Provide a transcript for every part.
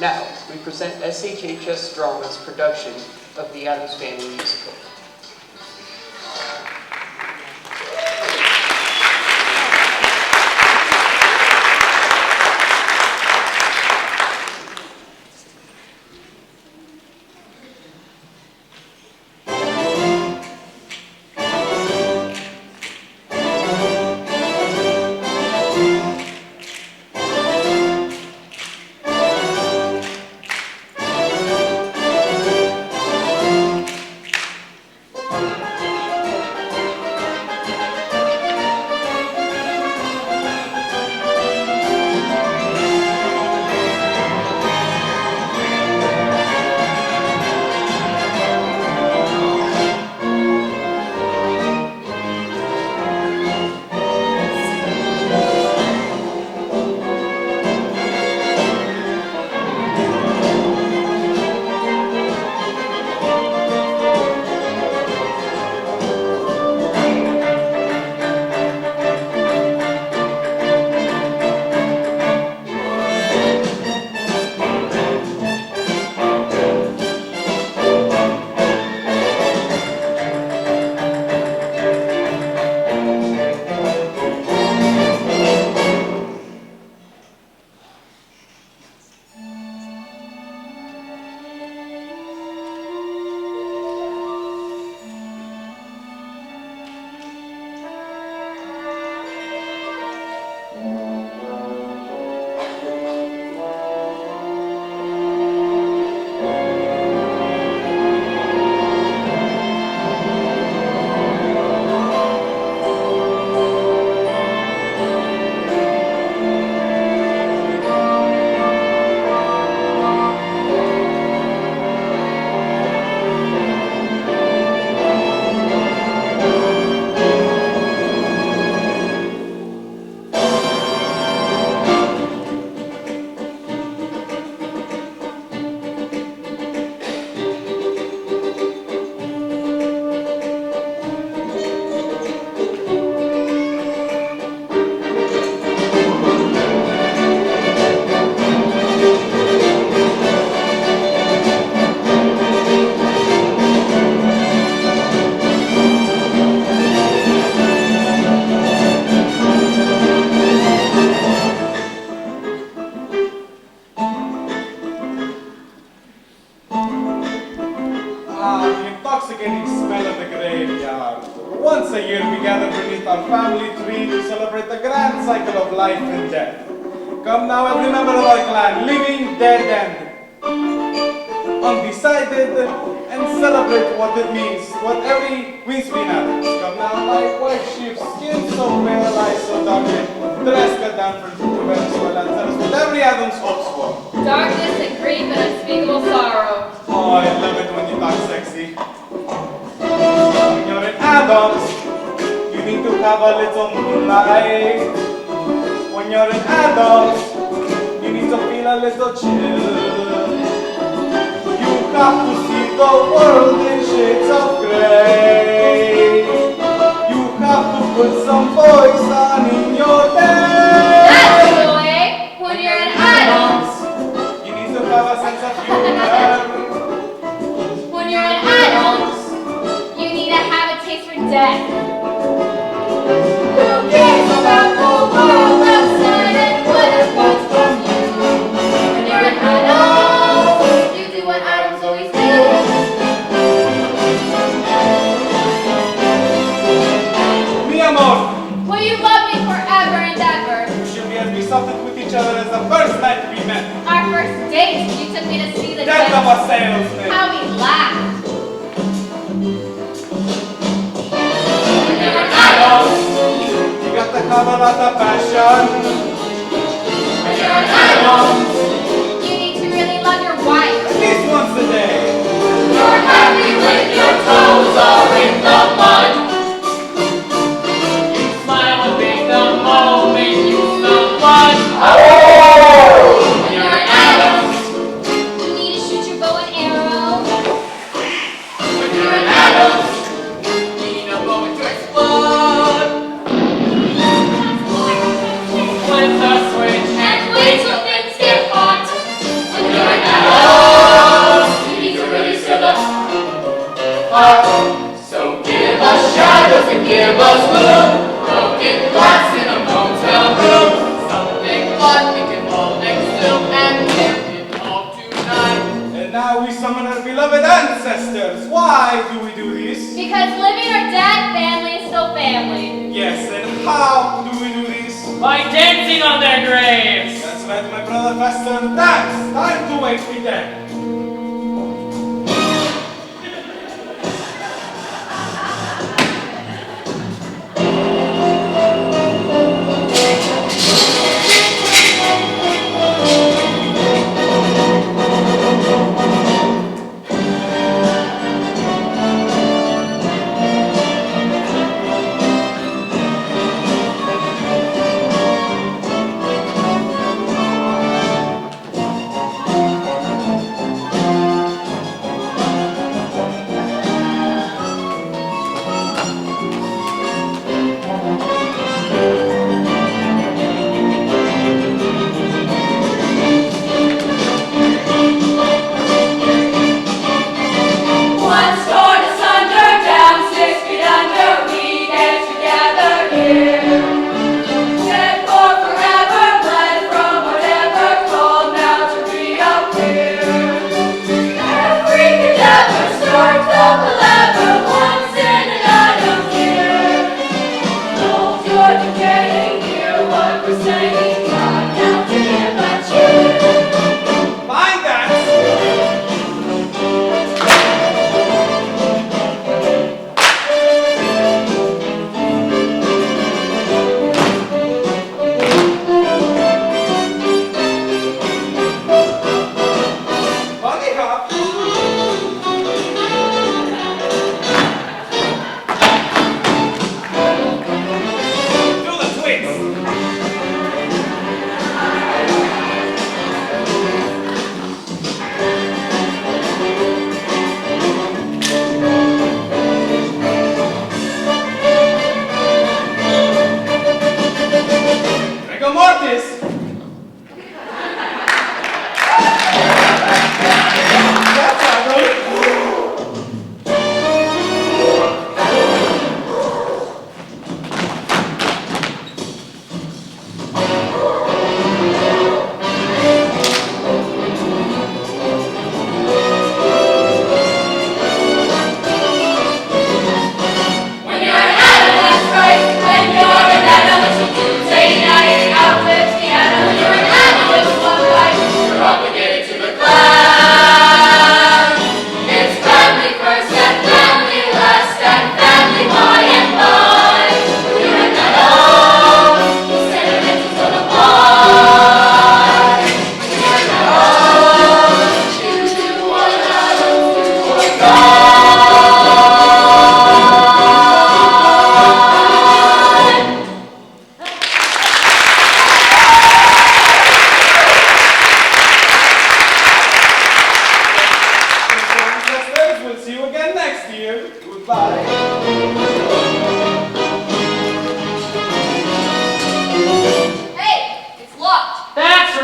Now, we present SHHS Drama's production of the Addams Family musical. Come now, every member of our clan, living, dead, and undecided, and celebrate what it means, what every Winspeed Addams. Come now, like white sheep, skin so pale, eyes so dark, dress cut down from the Venezuela, and tell us what every Addams hopes for. Darkness and grief and unspeakable sorrow. Oh, I love it when you talk sexy. When you're in Addams, you need to have a little moonlight. When you're in Addams, you need to feel a little chill. You have to see the world in shades of gray. You have to put some voice on in your day. That's the way. When you're in Addams, you need to have a sense of humor. When you're in Addams, you need to have a taste for death. Who cares about the world outside and what it wants from you? When you're an Addams, you do what Addams always do. Mi amor, Will you love me forever and ever? we should be as besotted with each other as the first night we met. Our first date, you took me to see the Death of a salesman. How we laughed. When you're in Addams, you got to have a lot of passion. When you're an Addams, you need to really love your wife. At least once a day. You're happy when your toes are in the mud. You smile a big the moment you smell blood. When you're an Addams, you need to shoot your bow and arrow. When you're an Addams, you need a moment to explode. Flip the switch and wait till things get Earbuds boom, broken glass in a motel room. Something fun we can all exhume and live it all tonight. And now we summon our beloved ancestors. Why do we do this? Because living or dead, family is still family. Yes, and how do we do this? By dancing on their graves! That's right, my brother Fester. Dance! Time to wake me dead.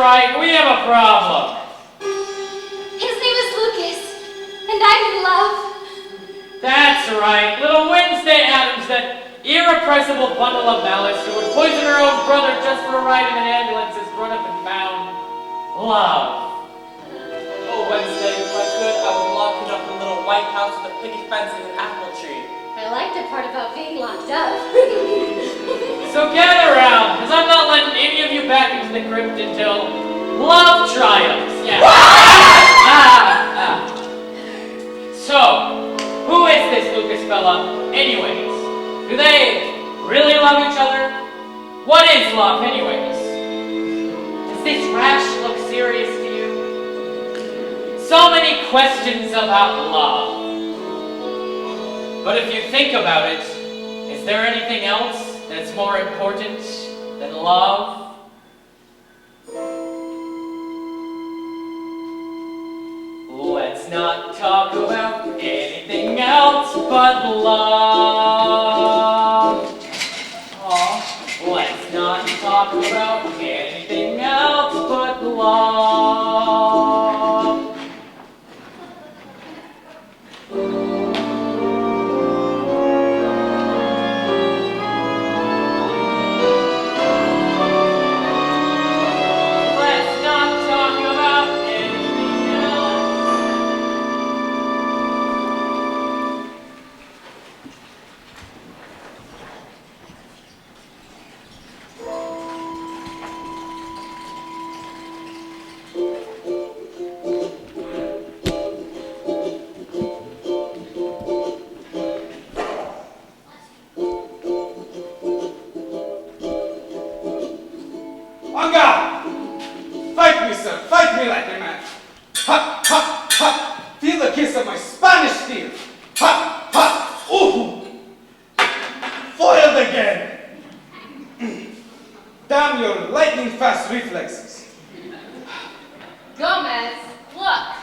right, we have a problem. His name is Lucas, and I'm in love. That's right, little Wednesday Addams, that irrepressible bundle of malice who would poison her own brother just for a ride in an ambulance is run up and found love. Oh, Wednesday, if I could, I would lock it up in a little white house with a picket fence and an apple tree. I like the part about being locked up. So gather around, because I'm not letting any of you back into the crypt until love triumphs. Yeah. So, who is this Lucas fella, anyways? Do they really love each other? What is love, anyways? Does this rash look serious to you? So many questions about love. But if you think about it, is there anything else that's more important than love? Let's not talk about anything else but love. Aw, let's not talk about anything else but love. Ha, ha, ha. Feel the kiss of my Spanish steel. Ha, ha, ooh. Foiled again. Damn your lightning fast reflexes. Gomez, look.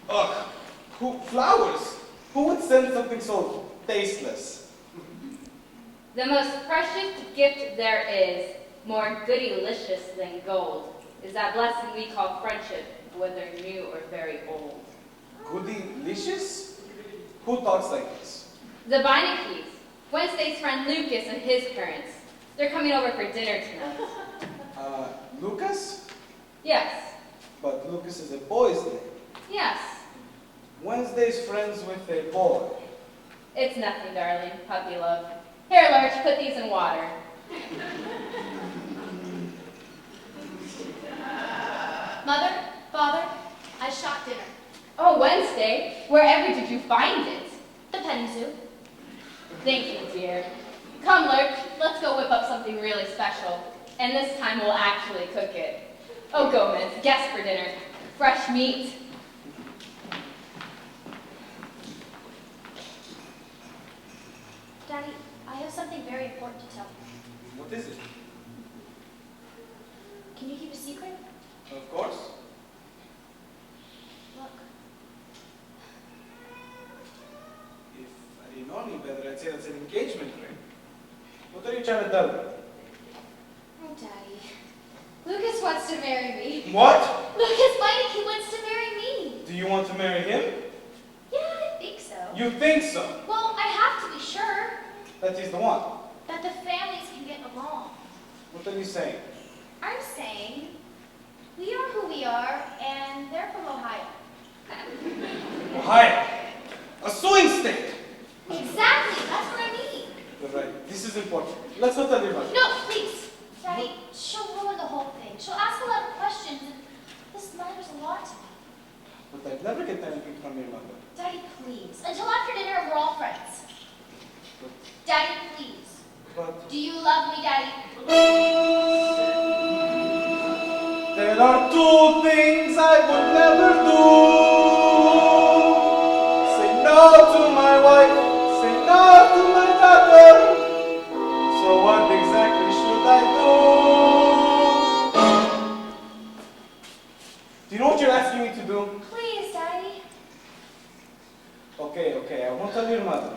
Ugh, flowers? Who would send something so tasteless? The most precious gift there is, more goodylicious than gold, is that blessing we call friendship, whether new or very old. Goodylicious? Who talks like this? The Beinecke's, Wednesday's friend Lucas and his parents. They're coming over for dinner tonight. Lucas? Yes, But Lucas is a boy's name. yes. Wednesday's friends with a boy. It's nothing, darling, puppy love. Here, Lurch, put these in water. Mother, Father, I shot dinner. Oh, Wednesday, wherever did you find it? The petting zoo. Thank you, dear. Come, Lurch, let's go whip up something really special. And this time we'll actually cook it. Oh, Gomez, guess for dinner. Fresh meat. Daddy, I have something very important to tell you. What is it? Can you keep a secret? Of course. Look. If I didn't know any better, I'd say that's an engagement ring. What are you trying to tell me? Oh, Daddy. Lucas wants to marry me. What? Lucas Meineke wants to marry me. Do you want to marry him? Yeah, I think so. You think so? Well, I have to be sure That he's the one. that the families can get along. What are you saying? I'm saying we are who we are, and they're from Ohio. Ohio. A swing state. Exactly, that's what I mean. You're right. This is important. Let's go tell your mother. No, please. Daddy, she'll ruin the whole thing. She'll ask a lot of questions, and this matters a lot to me. But I'd never get anything from your mother. Daddy, please. Until after dinner, we're all friends. But, Daddy, please. but Do you love me, Daddy? there are two things I would never do. Say no to my wife. Say no to my daughter. So what exactly should I do? Do you know what you're asking me to do? Please, Daddy. Okay, I won't tell your mother.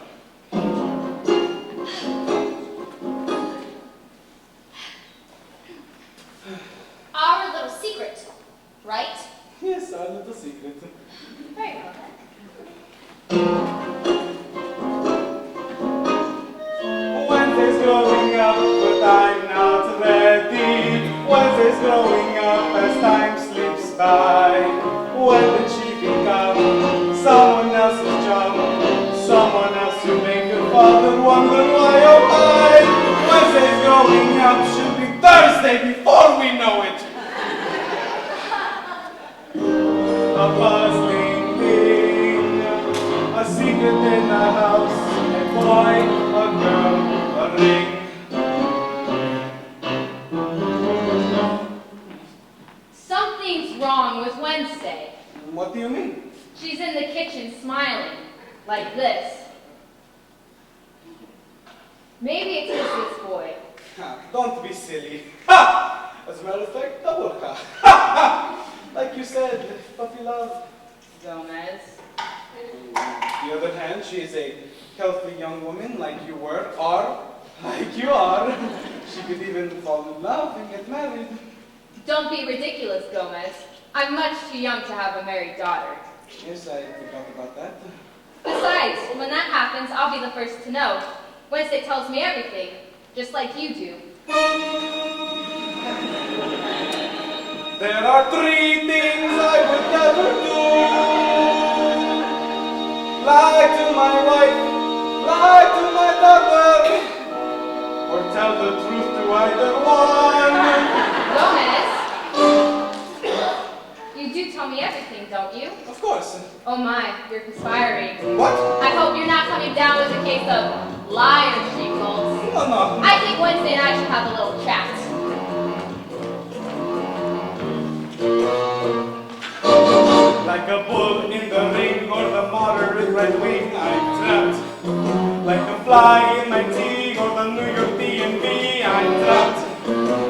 Our little secret, right? Yes, our little secret. Very well, then. Wednesday's growing up, but I'm not ready. Wednesday's growing up as time slips by. When did she become someone else's chum? Someone else to make her father wonder why, oh why? Wednesday's growing up, she'll be Thursday before we know it. A puzzling thing, a secret in the house, a boy, a girl, a ring. Something's wrong with Wednesday. What do you mean? She's in the kitchen smiling, like this. Maybe it's this boy. Don't be silly. Ha! As a matter of fact, double ha. Ha! Ha! Like you said, puppy love. Gomez. On the other hand, she is a healthy young woman like you were, or like you are. She could even fall in love and get married. Don't be ridiculous, Gomez. I'm much too young to have a married daughter. Yes, I forgot about that. Besides, when that happens, I'll be the first to know. Wednesday tells me everything, just like you do. There are three things I would never do. Lie to my wife, lie to my daughter, or tell the truth to either one. Gomez, you do tell me everything, don't you? Of course. Oh my, you're conspiring. What? I hope you're not coming down with a case of liar shingles. No. I think Wednesday and I should have a little chat. fly in my tea or the New York D&B. I'm trapped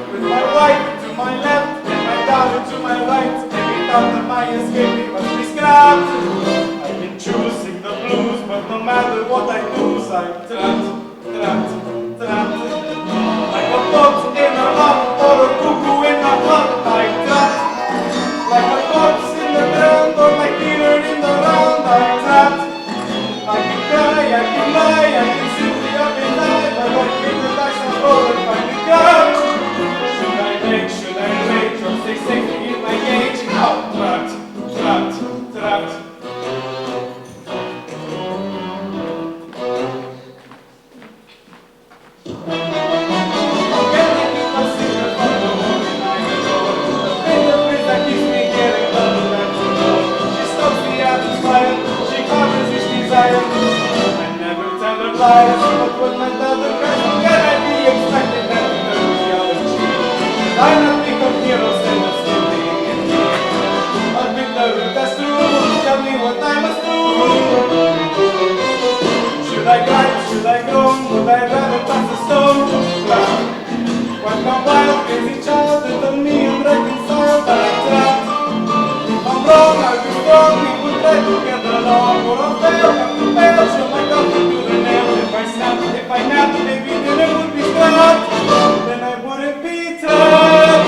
with my right to my left and my dollar to my right. Every thought of my escape must be scrapped. I've been choosing the blues, but no matter what I lose, I'm trapped. Like a boat in a hut or a cuckoo in a hut, I'm trapped. Like a corpse in the ground or like Peter in the round, I'm trapped. I can cry, I can lie, I can simply up and die, but I think the dice are roll and finally come. Should I make, should I rage, or stay safely in my cage? Now trapped. I never tell her lies, but when my daughter cries, how can I be expected that to turn the other cheek? I not think of heroes and of still being in me. Admit the root that's true, tell me what I must do. Should I cry, should I groan, would I rather pass a stone? When my wild, crazy child little me unreconciled, but I'm trapped. If I'm wrong, I'll be strong, we will try to get along, or I'll fail, show my coffee to the nail. If I snap, if I nap, maybe dinner would be scrapped, then I wouldn't be trapped.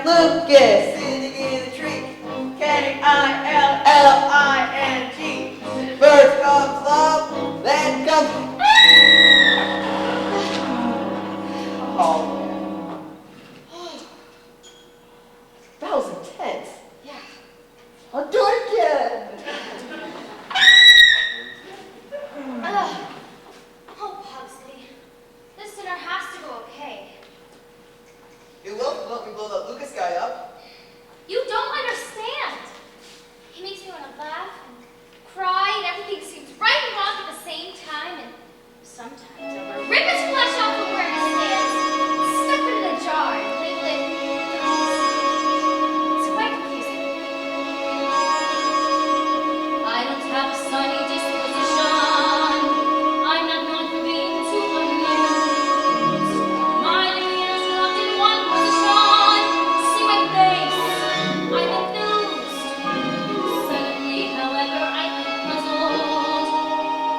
Lucas sitting in a tree. K-I-L-L-I-N-G. First comes love, then comes. Oh man. That was intense. Yeah. I'll do it again. Oh, Pugsley. This dinner has to go okay. You will let me blow that Lucas guy up. You don't understand. He makes me want to laugh and cry, and everything seems right and wrong at the same time, and sometimes I want to rip his flesh off from where he stands, stuff it in a jar, and label it Elice. It's quite confusing. I don't have a sunny disposition. I'm not known for being too amused. My ears locked in one position. See my face. I'm enthused. Suddenly, however, I am puzzled.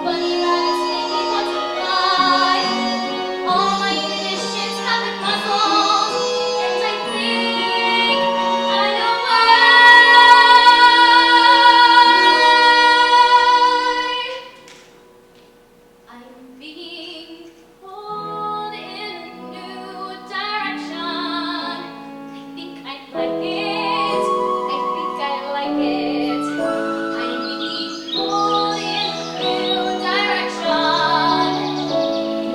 Funny rabbits make me want to fly. All my inhibitions have been muzzled, and I think I know why. I'm being pulled in a new direction. I think I like it. I think I like it. I'm being pulled in a new direction.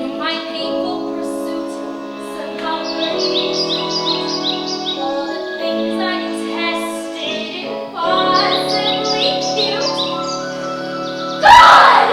In my painful pursuit, somehow learning all the things I detested impossibly cute. God!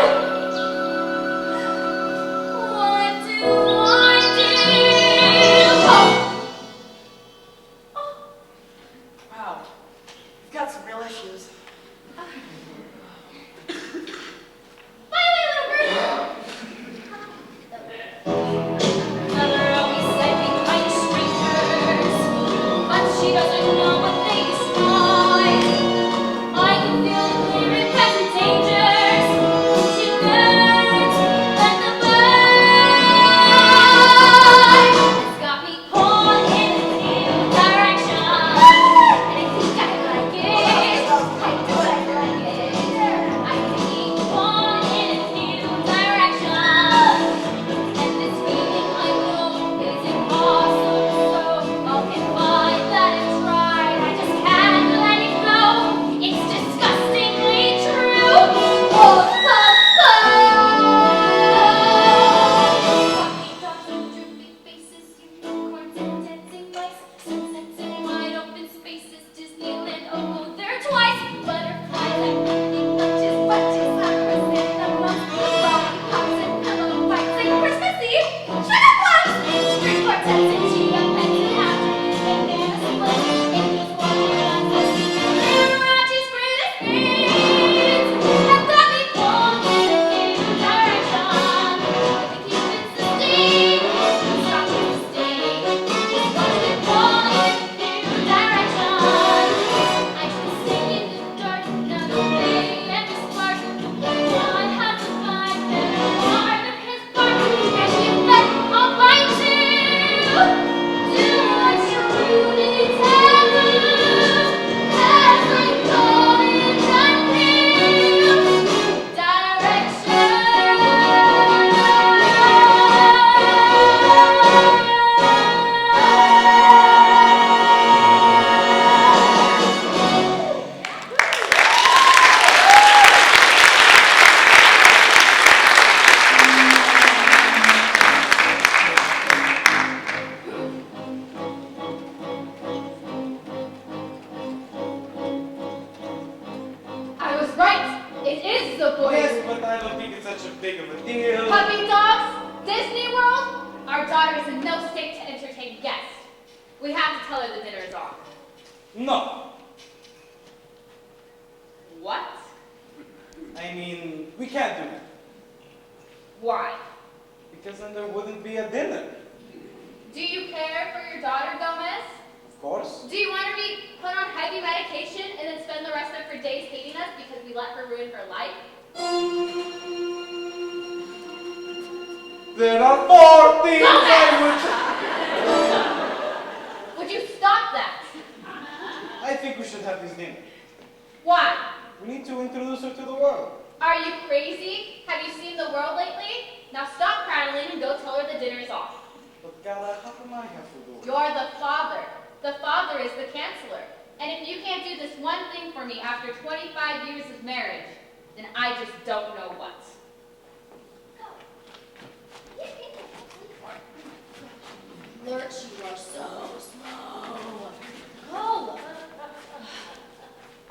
daughter is in no state to entertain guests. We have to tell her the dinner is off. No. What? I mean, we can't do it. Why? Because then there wouldn't be a dinner. Do you care for your daughter, Gomez? Of course. Do you want her to be put on heavy medication and then spend the rest of her days hating us because we let her ruin her life? There are 4 things I Would you stop that? I think we should have this dinner. Why? We need to introduce her to the world. Are you crazy? Have you seen the world lately? Now stop prattling and go tell her the dinner is off. But Gala, how come I have to do it? You're the father. The father is the counselor. And if you can't do this one thing for me after 25 years of marriage, then I just don't know what. Lurch, you are so slow. Go.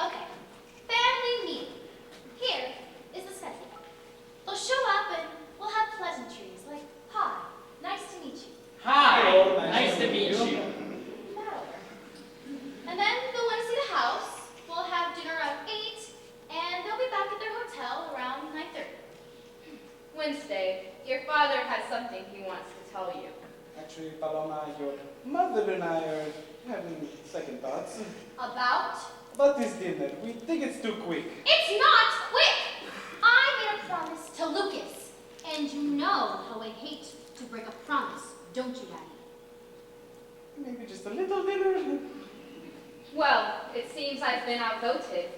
Okay, family meeting. Here is the schedule. They'll show up and we'll have pleasantries like, hi, nice to meet you. Hi, Hello, nice to meet you. And then they'll want to see the house. We'll have dinner around 8, and they'll be back at their hotel around 9:30. Wednesday, your father has something he wants to tell you. Actually, Paloma, your mother and I are having second thoughts. About? About this dinner, we think it's too quick. It's not quick! I made a promise to Lucas, and you know how I hate to break a promise, don't you, Daddy? Maybe just a little dinner. Well, it seems I've been outvoted.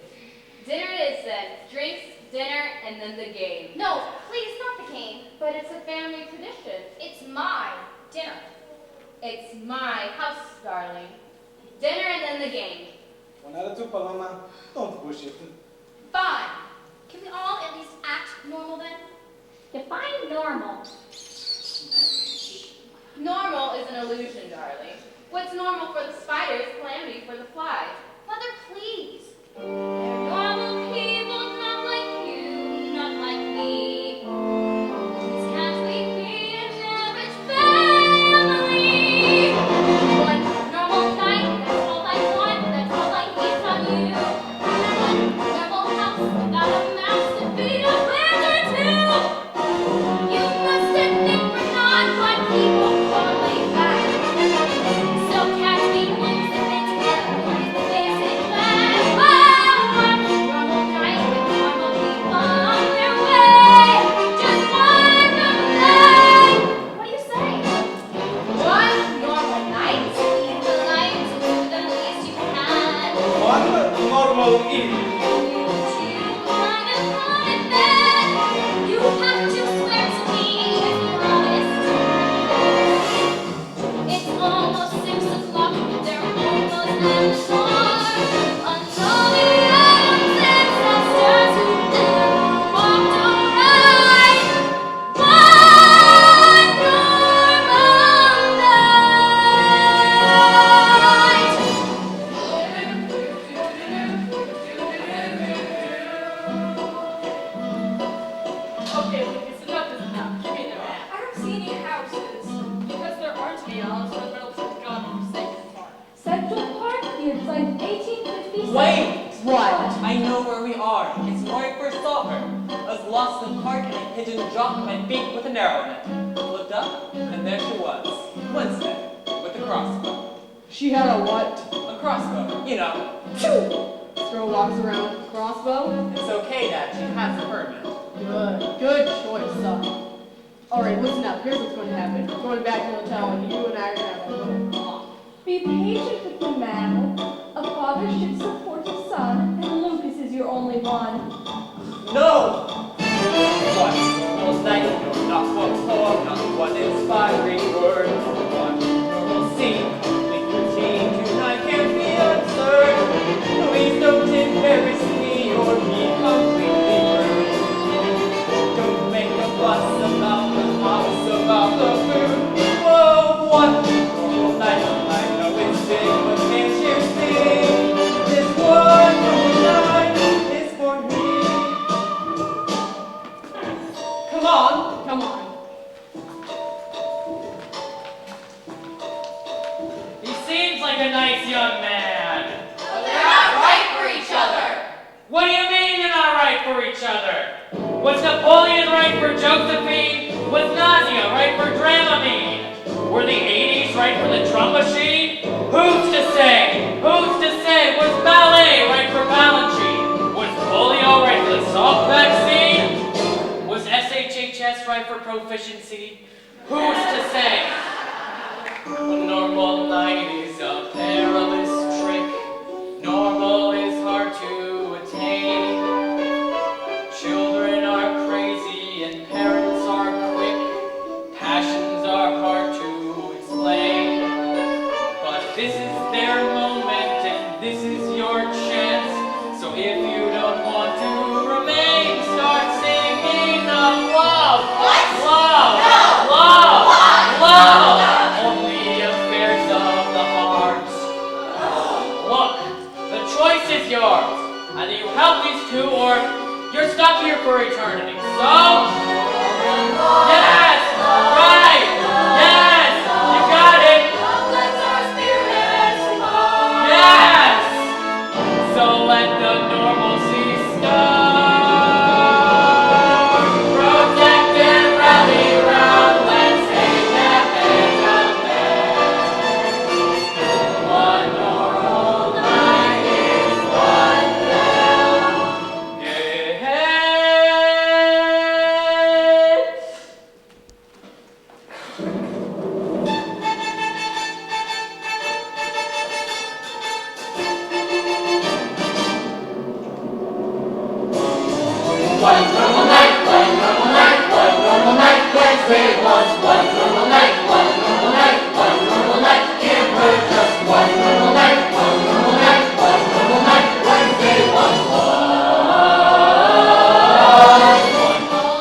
Dinner it is then. Drinks, dinner, and then the game. No, please, not the game. But it's a family tradition. It's my dinner. It's my house, darling. Dinner and then the game. 1 out of 2, Paloma. Don't push it. Fine. Can we all at least act normal then? Define normal. Normal is an illusion, darling. What's normal for the spider is calamity for the fly. Mother, please. They're normal people, not like you, not like me. Please can't we be an average family? One normal night, that's all I want, that's all I need from you. One normal house without a mouse to feed a plant or two. You must admit we're not what people call laid back. So can't we lose the mentality, the basic plan? Normal night with normal people on their way. Just one normal night. What do you say? One normal night. Leave the light to do the least you can. 1 normal evening. You kind of want it then. You have to swear to me if you promise. It's almost 6 o'clock. They're almost at the door. Until the Addams ancestors who never walked alright. One normal Okay, Lucas, enough is enough. Give me the map. I don't see any houses. Because there aren't any houses in the middle of some godforsaken park. Central Park, years like 1857. Wait! What? I know where we are. It's where I first saw her. I was lost in the park and a pigeon dropped my beak with an arrow in it. I looked up, and there she was. Wednesday, with a crossbow. She had a what? A crossbow, you know. Throw rocks around with a crossbow? It's okay, Dad. She has a permit. Good choice, son. Alright, listen up. Here's what's going to happen. We're going back to the hotel, and you and I are going to have a little talk. Be patient with the man. A father should support his son, and Lucas is your only one. No! What normal night, no, not what poem, not what inspiring word, one normal scene, complete routine, tonight can't be absurd. Please don't embarrass me or be completely rude. Don't make a fuss about the house, about the food. Whoa, one normal night, I know it's big, but can't you see? This one normal night is for me. Come on. Come on. like a nice young man. But they're not right for each other. What do you mean you're not right for each other? Was Napoleon right for Josephine? Was Nausea right for Dramamine? Were the 80s right for the drum machine? Who's to say? Who's to say? Was ballet right for Balanchine? Was polio right for the Salk vaccine? Was SHHS right for proficiency? Who's to say? A normal night is a perilous trick. Normal is hard to attain. Children are crazy and parents are quick. Passions are hard to explain. But this is their moment and this is your chance. So if you don't want to remain, start singing of love. What? Love. No. Love. Why? Love. Only affairs of the heart. Look, the choice is yours. Either you help these two or you're stuck here for eternity. So, yes, right, yes, you got it. Yes. So let the normalcy start. Protect and rally round. Let's take that hand out there. One normal night is one down. Yeah. One normal night, one normal night, one normal night, Wednesday was one normal night, one normal night, one normal night, give her just one normal night, one normal night, one normal night, Wednesday was one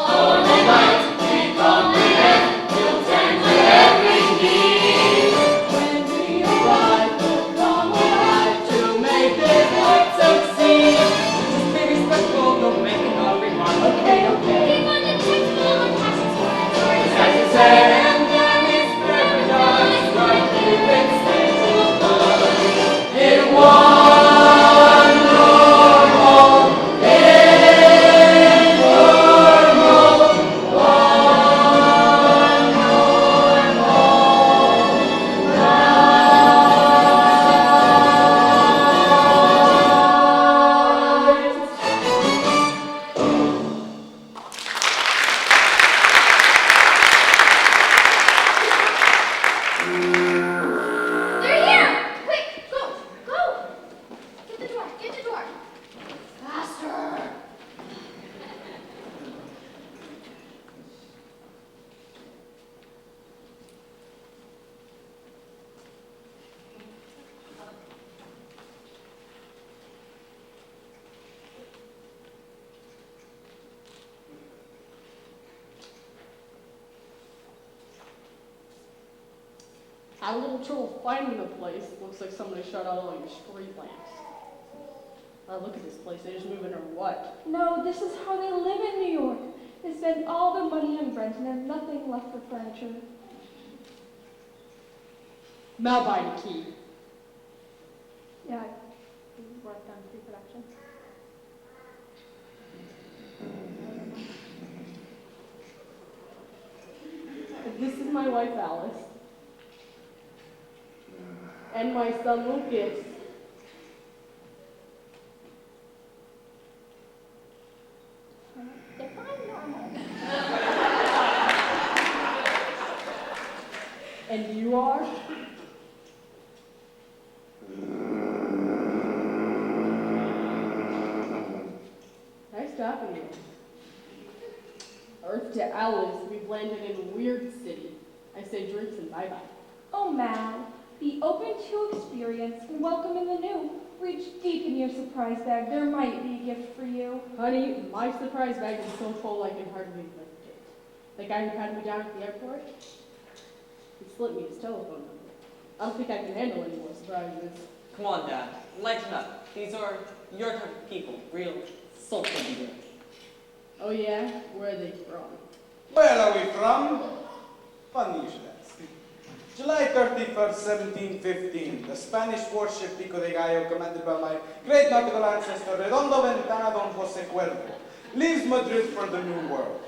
normal night, we comprehend, we'll turn to every need. When we arrive, we'll come alive to make this work succeed. Just be respectful, don't make an remark. Okay, okay. Keep on the technical and passions for As our you say, and then it's paradise, right here in Stapleton. In one normal, informal, one They're here! Quick, go, go! Get the door, Faster! Had a little trouble finding the place. Looks like somebody shut out all your street lamps. Look at this place. They just move in or what? No, this is how they live in New York. They spend all their money on rent and have nothing left for furniture. Mal buy the key. Yeah, I worked on pre-production. This is my wife Alice. And my son Lucas. If I'm normal. And you are? Nice talking to you. Earth to Alice, we've landed in Weird City. I say drinks and bye-bye. Oh, man. Be open to experience and welcome in the new. Reach deep in your surprise bag. There might be a gift for you. Honey, my surprise bag is so full I can hardly lift it. The guy who had me down at the airport, he slipped me his telephone number. I don't think I can handle any more surprises. Come on, Dad. Lighten up. These are your type of people. Real social people. Oh yeah? Where are they from? Where are we from? Funny you should ask. July 31st, 1715, the Spanish warship Pico de Gallo, commanded by my great nautical ancestor Redondo Ventana Don Jose Cuervo, leaves Madrid for the New World.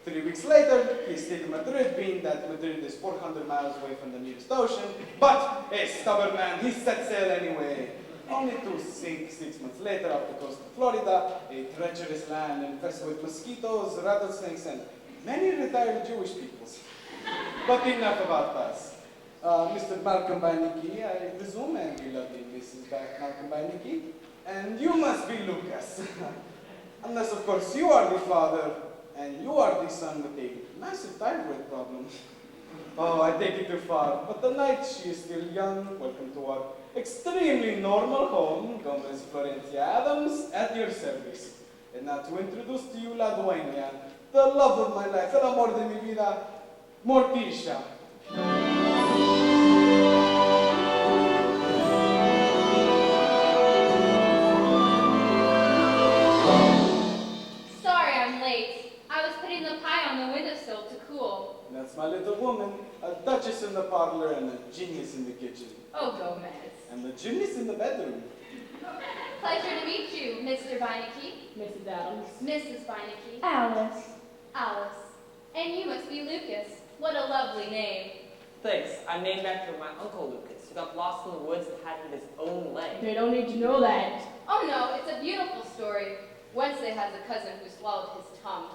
3 weeks later, he is still in Madrid, being that Madrid is 400 miles away from the nearest ocean, but a stubborn man, he set sail anyway, only to sink 6 months later off the coast of Florida, a treacherous land infested with mosquitoes, rattlesnakes, and many retired Jewish peoples. But enough about us. Mr. Malcolm Beinecke, I presume, and you lovely Mrs. Malcolm Beinecke, and you must be Lucas. Unless, of course, you are the father, and you are the son with a massive thyroid problem. Oh, I take it too far, but tonight she is still young. Welcome to our extremely normal home, Gomez Florencia Addams, at your service. And now to introduce to you La Dueña, the love of my life, el amor de mi vida, Morticia. Sorry I'm late. I was putting the pie on the windowsill to cool. That's my little woman, a duchess in the parlor and a genius in the kitchen. Oh, Gomez. And the genius in the bedroom. Pleasure to meet you, Mr. Beinecke. Mrs. Addams. Mrs. Beinecke. Alice. Alice. And you must be Lucas. What a lovely name. Thanks. I'm named after my uncle Lucas, who got lost in the woods and had his own leg. They don't need to know that. Oh no, it's a beautiful story. Wednesday has a cousin who swallowed his tongue.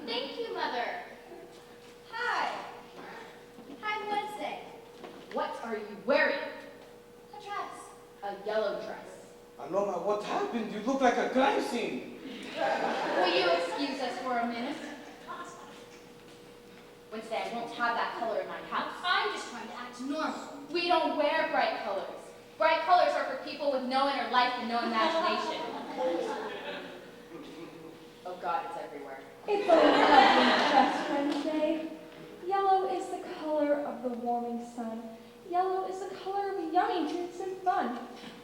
Thank you, Mother. Hi. Hi, Wednesday. What are you wearing? A dress. A yellow dress. Aloma, what happened? You look like a crime scene. Will you excuse us for a minute? Wednesday, I won't have that color in my house. I'm just trying to act normal. We don't wear bright colors. Bright colors are for people with no inner life and no imagination. Oh God, it's everywhere. It's a lovely dress, Wednesday. Yellow is the color of the warming sun. Yellow is the color of yummy treats and fun.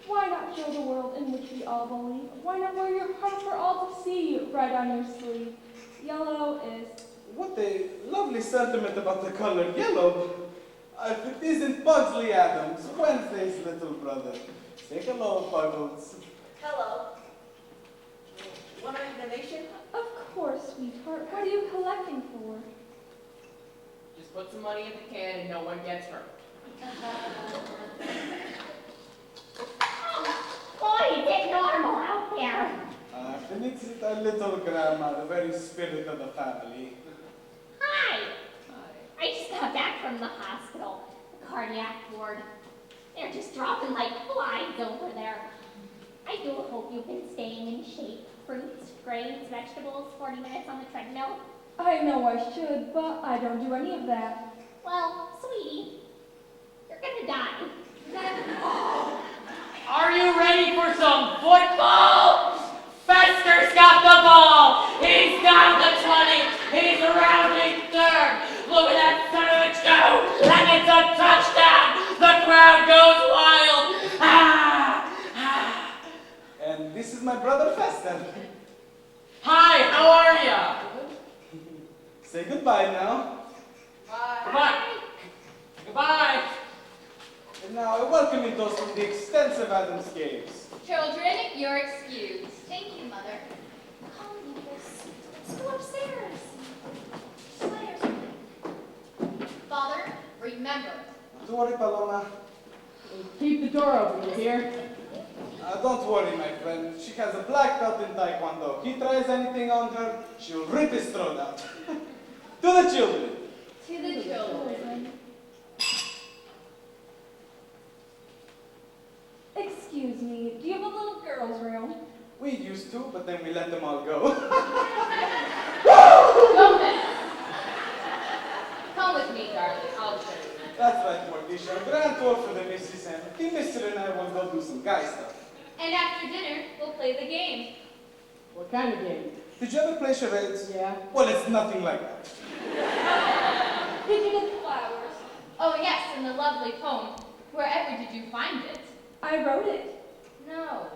Why not show the world in which we all believe? Why not wear your heart for all to see right on your sleeve? Yellow is... What a lovely sentiment about the color yellow. If it isn't Pugsley Addams, Wednesday's little brother. Say hello, Puggles. Hello. Want a donation? Of course, sweetheart. What are you collecting for? Just put some money in the can and no one gets hurt. Boy, get normal out there. Felicita, our little grandma, the very spirit of the family. Hi. I just got back from the hospital, the cardiac ward. They're just dropping like flies over there. I do hope you've been staying in shape. Fruits, grains, vegetables, 40 minutes on the treadmill. I know I should, but I don't do any of that. Well, sweetie, you're gonna die. Are you ready for some football? Fester's got the ball. He's got the 20. He's rounding third. Look at that son of a go. And it's a touchdown. The crowd goes wild. Ah, ah. And this is my brother Fester. Hi, how are ya? Say goodbye now. Goodbye. Goodbye. And now I welcome you those from the extensive Addams Caves. Children, you're excused. Thank you, Mother. Come, Lucas. Let's go upstairs. Play or something. Father, remember. Don't worry, Paloma. Keep the door open, you hear? Don't worry, my friend. She has a black belt in Taekwondo. He tries anything on her, she'll rip his throat out. To the children. To the children. Excuse me, do you have a little girl's room? We used to, but then we let them all go. Gomez! Come with me, darling. I'll show you. That's right, Morticia. Grand tour for the missus, and the mister and I will go do some guy stuff. And after dinner, we'll play the game. What kind of game? Did you ever play charades? Yeah. Well, it's nothing like that. Did you get the flowers? Oh yes, and the lovely poem. Wherever did you find it? I wrote it. No.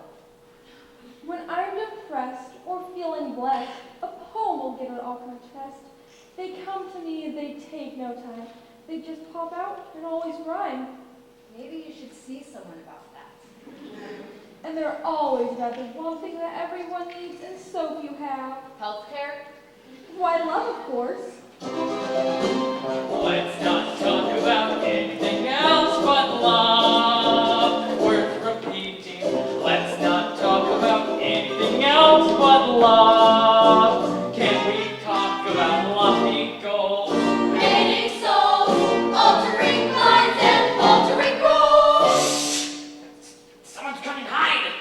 When I'm depressed or feeling blessed, a poem will get it off my chest. They come to me and they take no time. They just pop out and always rhyme. Maybe you should see someone about that. And they're always about the one thing that everyone needs and so few have. Healthcare? Why, love, of course. Let's not talk about anything else but love. Worth repeating. Let's not talk about anything else but love. Can we talk about lofty goals? Painting souls, altering lines and altering rules. Someone's coming, hide!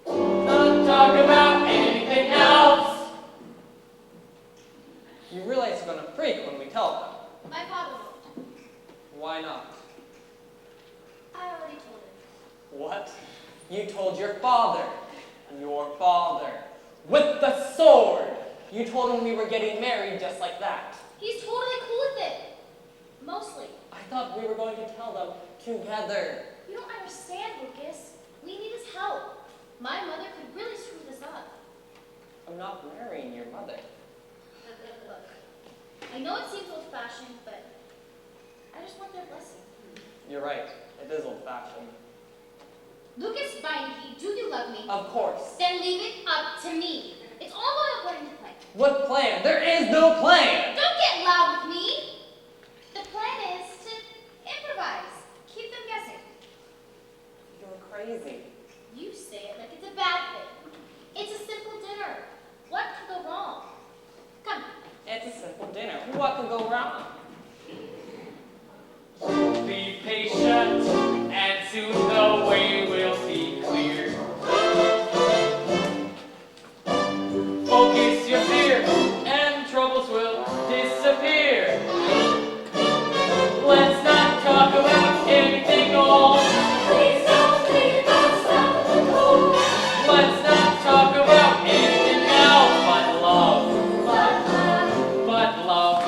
Not talk about anything else. You realize you're gonna freak when we tell My father won't. them. Why not? I already told him. What? You told your father. Your father. With the sword. You told him we were getting married just like that. He's totally cool with it. Mostly. I thought we were going to tell them together. You don't understand, Lucas. We need his help. My mother could really screw this up. I'm not marrying your mother. Look, I know it seems old-fashioned, but I just want their blessing. You're right. It is old-fashioned. Lucas Beinecke, do you love me? Of course. Then leave it up to me. It's all going according to plan. What plan? There is no plan! Don't get loud with me. The plan is to improvise. Keep them guessing. You're crazy. You say it like it's a bad thing. It's a simple dinner. What could go wrong? Come. It's a simple dinner. What could go wrong? Be patient, and soon the way will be clear. Focus your fear, and troubles will disappear. Let's not talk about anything old. Please don't stop the cold. Let's not talk about anything else but love. But love.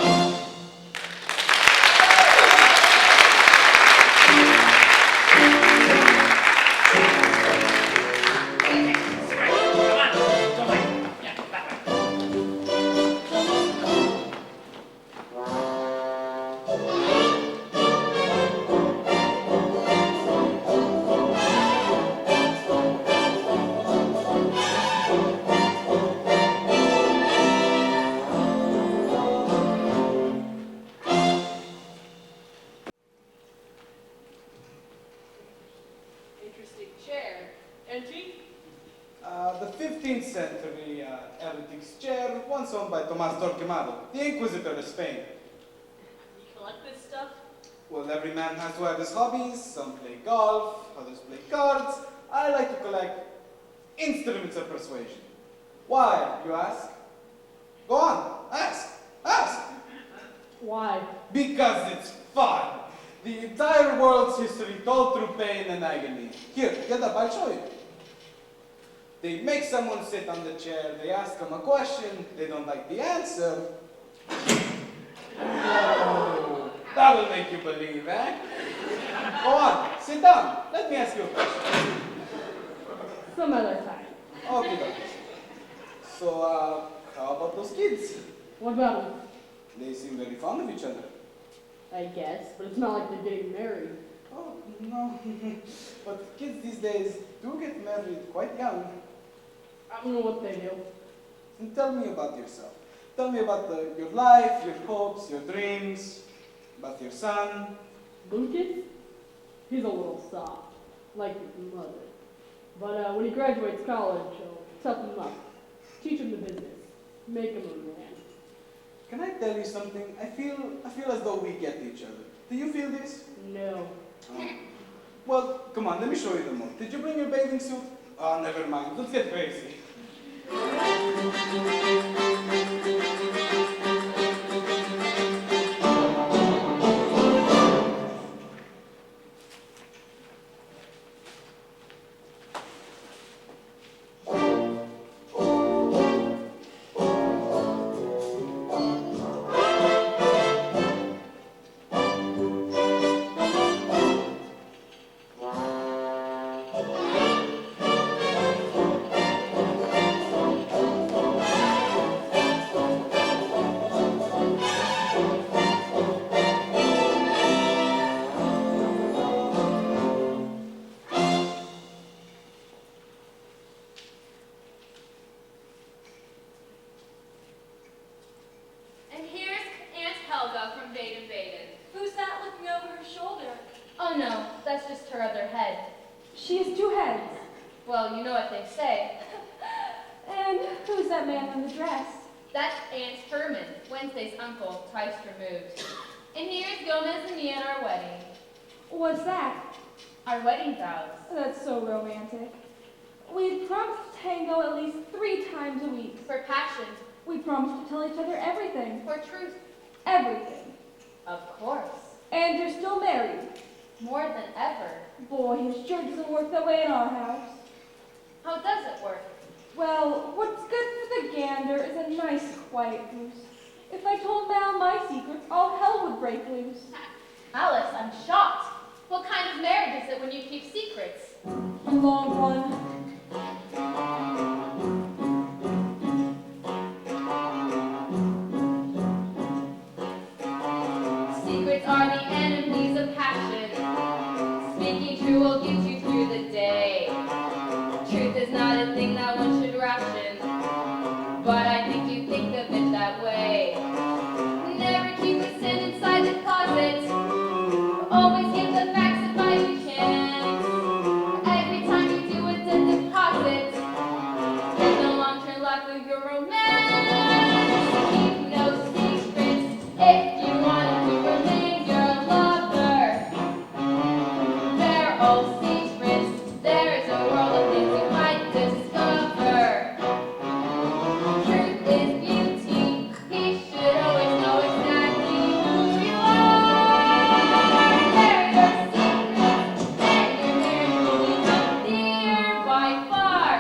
Interesting chair. Antique? The 15th century antiques chair, once owned by Tomás Torquemada, the Inquisitor of Spain. You collect this stuff? Well, every man has to have his hobbies. Some play golf, others play cards. I like to collect instruments of persuasion. Why, you ask? Go on, ask, ask. Why? Because it's fun. The entire world's history told through pain and agony. Here, get up, I'll show you. They make someone sit on the chair, they ask them a question, they don't like the answer. Oh, that will make you believe, eh? Go on, sit down. Let me ask you a question. Some other time. Okay. So, how about those kids? What about them? They seem very fond of each other. I guess, but it's not like they're getting married. Oh, no. But kids these days do get married quite young. I don't know what they do. And tell me about yourself. Tell me about your life, your hopes, your dreams, about your son. Lucas? He's a little soft, like his mother. But when he graduates college, I'll toughen him up, teach him the business, make him a man. Can I tell you something? I feel as though we get each other. Do you feel this? No. Oh. Well, come on, let me show you the mood. Did you bring your bathing suit? Oh, never mind. Let's get crazy. two heads. Well, you know what they say. And who's that man in the dress? That's Aunt Herman, Wednesday's uncle, twice removed. And here's Gomez and me at our wedding. What's that? Our wedding vows. That's so romantic. We promised to tango at least 3 times a week. For passion. We promised to tell each other everything. For truth. Everything. Of course. And you're still married. More than ever. Boy, it sure doesn't work that way in our house. How does it work? Well, what's good for the gander is a nice, quiet goose. If I told Mal my secrets, all hell would break loose. Alice, I'm shocked. What kind of marriage is it when you keep secrets? A long one. Secrets are the enemies of passion. Speaking true will get you through the day. Truth is not a thing that one should ration, but I think you think of it that way. Never keep a sin inside the closet. Always give the facts if you can. Every time you do it's a deposit. There's no long-term life of your romance. Keep no secrets if you want to remain your lover. They're all secrets. There is a world of things you might discover. Truth is beauty. He should always know exactly who you are. They're your secrets. Then your marriage will be healthier by far.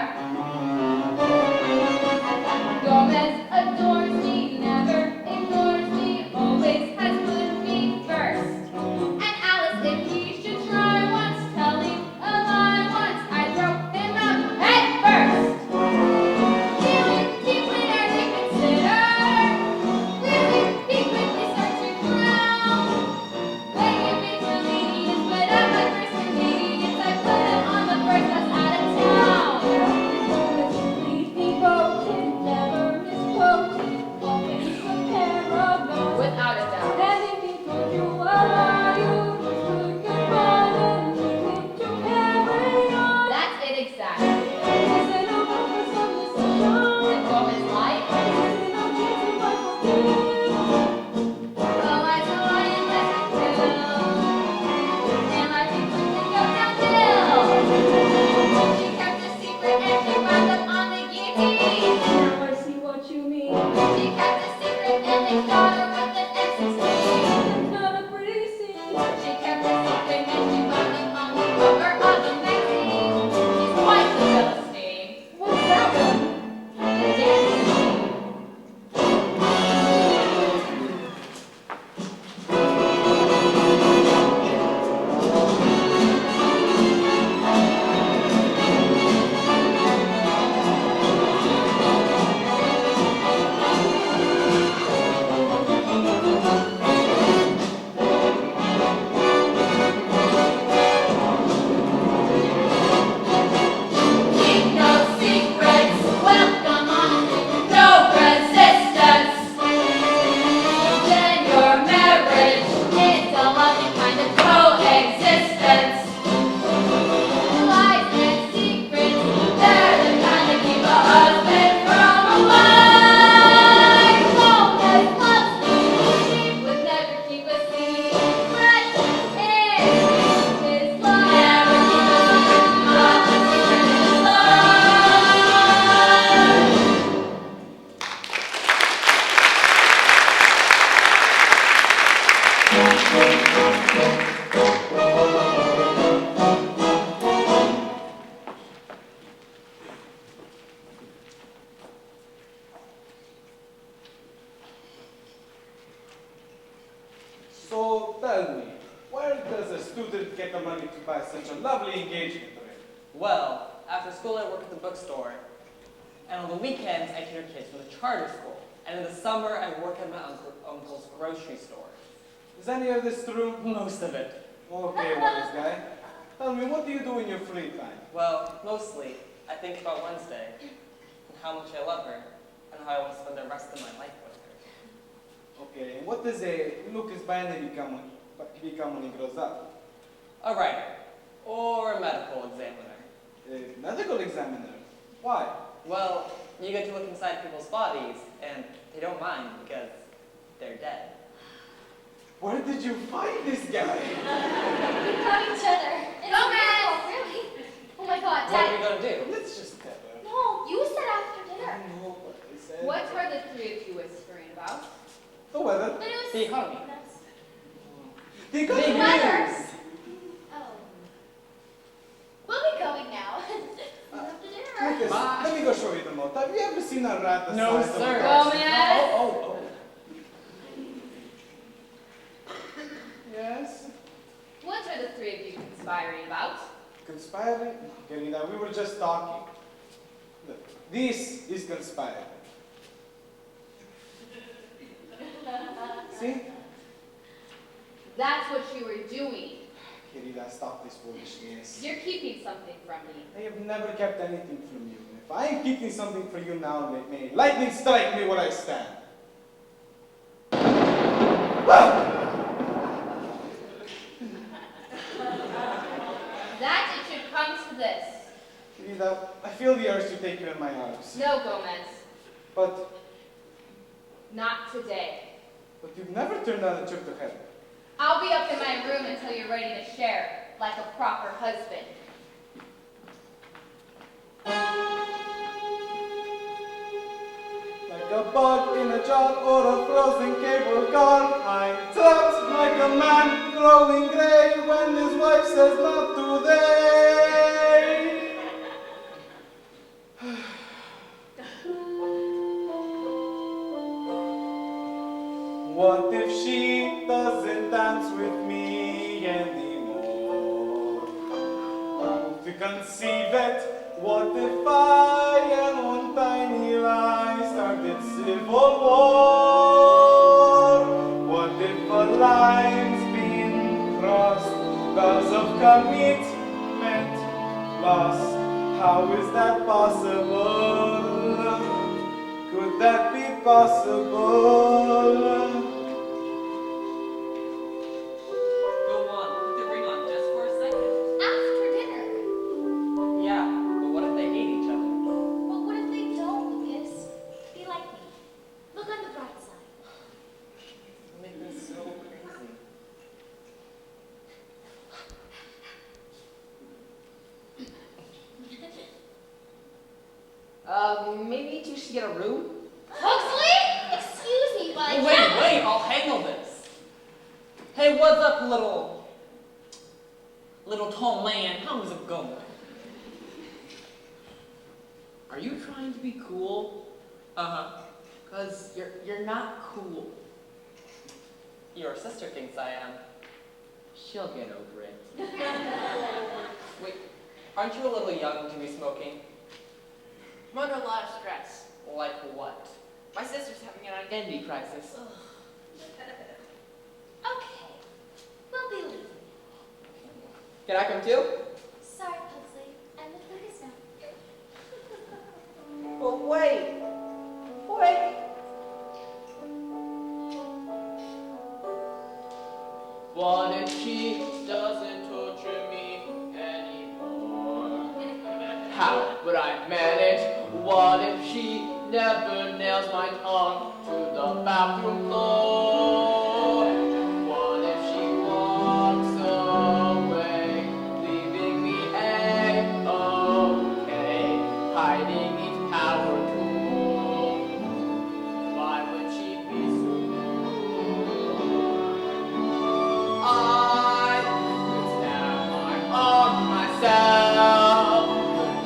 Gomez adores me, never ignores me, always has put me first. And Alice, if he should try once, telling a lie once, I'd throw him out head first. Feeling deeply as you consider, really he quickly starts to drown. When you reach the lead, but at my first convenience, I put him on the first bus out of town. Please be voted, never misquoted, always a pair of those. Without a doubt. And if he told you what are you, just look goodbye and leave him to carry on. That's it exactly. Is there no room for some decision? Did Gomez lie? Is there no chance of my forgiving? Oh, I know I am left to and life can quickly go downhill. She kept a secret and she wound up on the guillotine. Now I see what you mean. She kept a secret and they shot her with an M16. It's not a pretty scene. She kept a secret and she wound up on the cover of a magazine. She's quite the Philistine. What's that one? The dancing. Keep no secrets. Welcome honesty with no resistance. Then your marriage is a loving kind of coexistence. Lies and secrets, they're the kind that keep a husband from a wife. Gomez loves me, he would never keep a secret in his life. Never keep a secret, not a secret in his life. So tell me, where does a student get the money to buy such a lovely engagement ring? Well, after school I work at the bookstore, and on the weekends I tutor kids from the charter school, and in the summer I work at my uncle's grocery store. Is any of this true? Most of it. Okay, wise guy. Tell me, what do you do in your free time? Well, mostly I think about Wednesday, and how much I love her, and how I want to spend the rest of my life with her. Okay, and what does a Lucas Bane become when he grows up? A writer, or a medical examiner. medical examiner. Why? Well, you get to look inside people's bodies, and they don't mind because they're dead. Where did you find this guy? We know each other. It's beautiful, really. Oh my God, What are we Dad. gonna do? Let's just tell her. No, you said after I dinner. know what I said. What are the three of you whispering about? The weather. The news. The economy. The The economy. weather. Oh. We'll be going now. After dinner. Lucas, Bye. let me go show you the moat. Have you ever seen a rat the No, size of a sir. dog? Gomez! Oh. Yes? What are the three of you conspiring about? Conspiring? No, getting that. We were just talking. Look, this is conspiring. See? That's what you were doing. Kirida, stop this foolishness. You're keeping something from me. I have never kept anything from you. If I am keeping something from you now, may lightning strike me where I stand. That it should come to this. Kirida, I feel the urge to take you in my arms. No, Gomez. But Not today. you've never turned down a trip to heaven. I'll be up in my room until you're ready to share, like a proper husband. Like a bug in a jar or a frozen cable car, I'm trapped like a man growing gray when his wife says not today. What if she doesn't dance with me anymore? To conceive it, what if I and one tiny lie started civil war? What if a line's been crossed because of commitment lost? How is that possible? Could that be possible? Go on, put the ring on just for a second. After dinner. Yeah, but what if they hate each other? But what if they don't, Lucas? Be like me. Look on the bright side. You make me so crazy. Maybe you should get a room? Huxley? Excuse me, but I can't. Wait, I'll handle this. Hey, what's up, little tall man? How's it going? Are you trying to be cool? Uh-huh. 'Cause you're not cool. Your sister thinks I am. She'll get over it. Wait, aren't you a little young to be smoking? I'm under a lot of stress. Like what? My sister's having an identity crisis. Okay. We'll be leaving. Can I come too? Sorry, Huxley. I'm with Lucas now. But wait. What if she doesn't torture me anymore? How would I manage? What if she never nails my tongue to the bathroom floor? What if she walks away, leaving me A-okay, hiding each power tool? Why would she be so I could stab my arm myself,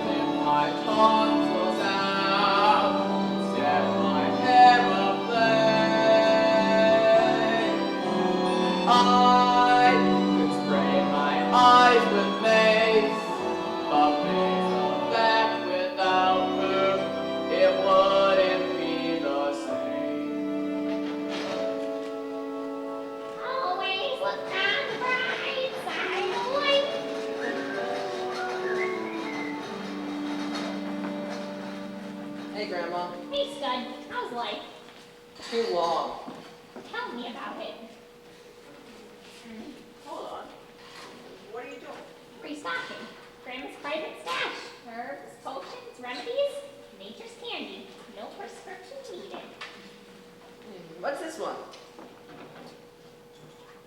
rip my tonsils out, set my hair ablaze. I could spray my eyes with mace, but face effect without her, it wouldn't be the same. Always look on the bright side of life. Hey, Grandma. Hey, Scud. How's life? Too long. Tell me about it. Hold on. What are you doing? Restocking. Grandma's private stash. Herbs What's this one?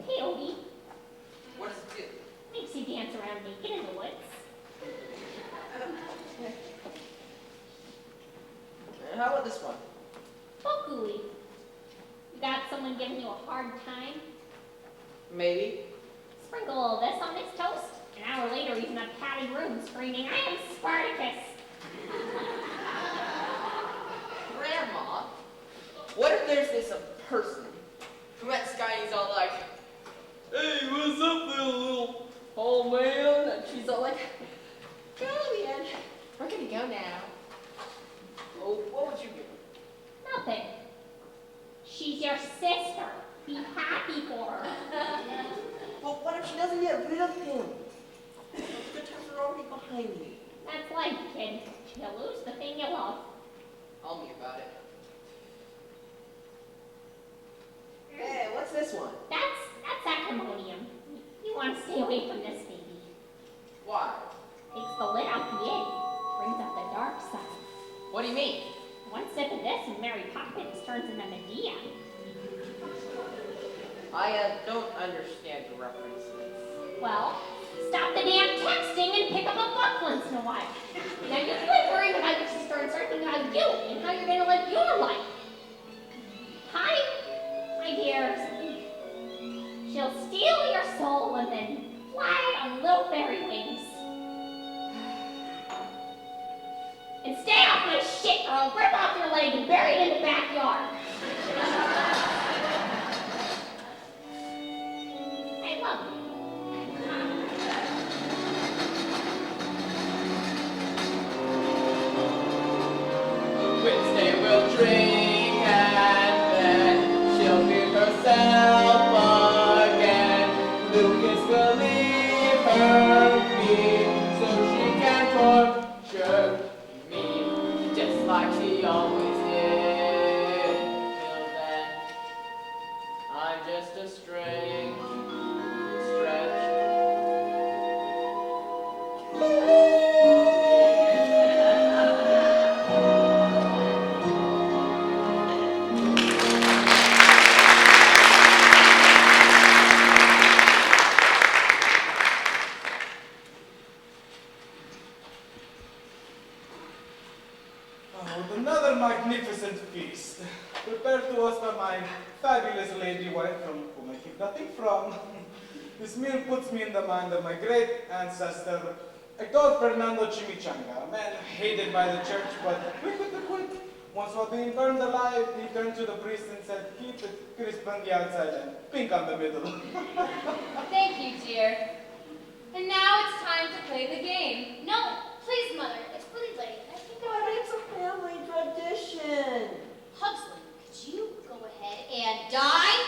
Hey, Odie. What does it do? Makes you dance around naked in the woods. How about this one? Bokuli. You got someone giving you a hard time? Maybe. Sprinkle all this on this toast. An hour later, he's in a padded room screaming, I am Spartacus. Grandma, what if there's this person who met Sky and he's all like, hey, what's up there, little old man? And she's all like, Julian, we're gonna go now. Oh, what would you do? Nothing. She's your sister. Be happy for her. Well, what if she doesn't get rid of him? The good times are already behind me. That's life, kid. You lose the thing you love. Tell me about it. Hey, what's this one? That's acrimonium. You want to stay away from this, baby. Why? Takes the lid off the egg. Brings up the dark side. What do you mean? One sip of this and Mary Poppins turns into Medea. I don't understand the references. Well, stop the damn texting and pick up a book once in a while. Now you quit worrying about your sister and start thinking about you and how you're going to live your life. Hi, my dears. She'll steal your soul and then fly on little fairy wings. And stay off my shit or I'll rip off your leg and bury it in the backyard. I love you. Wednesday will drink and then she'll be herself again. Lucas will leave her be so she can torture me just like she always did. Till then, I'm just a string stretched. With another magnificent feast, prepared to us by my fabulous lady wife from whom I keep nothing from. This meal puts me in the mind of my great ancestor, Hector Fernando Chimichanga, a man hated by the church but quick with the quick. Once while being burned alive, he turned to the priest and said, keep it crisp on the outside and pink on the middle. Thank you, dear. And now it's time to play the game. No, please, Mother. It's really late. I think But it's a family tradition. Huxley, could you go ahead and die?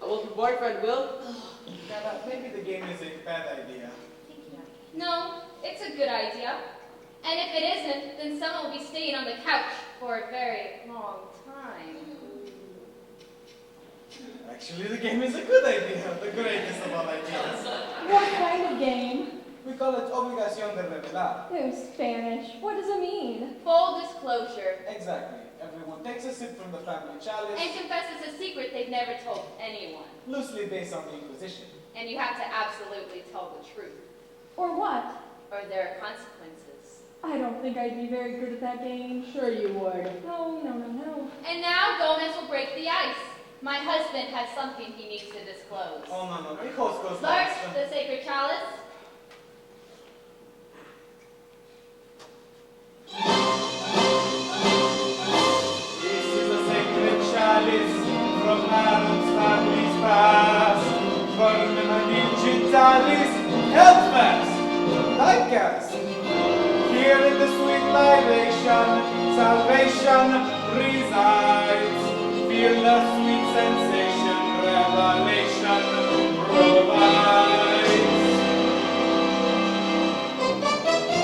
Well, your boyfriend will. Yeah, maybe the game is a bad idea. No, it's a good idea. And if it isn't, then someone will be staying on the couch for a very long time. Actually, the game is a good idea, the greatest of all ideas. What kind of game? We call it obligación de revelar. Oh, Spanish. What does it mean? Full disclosure. Exactly. Everyone takes a sip from the family chalice, And confesses a secret they've never told anyone. loosely based on the Inquisition. And you have to absolutely tell the truth. Or what? Or there are consequences. I don't think I'd be very good at that game. Sure you would. No, no, no, no. And now Gomez will break the ice. My husband has something he needs to disclose. Oh no, the host goes Lurch, last. the sacred chalice. This is a sacred chalice from Addams Family's past. Vermina digitalis, held fast, diecast. Here in the sweet libation, salvation resides. Feel the sweet sensation, revelation provides.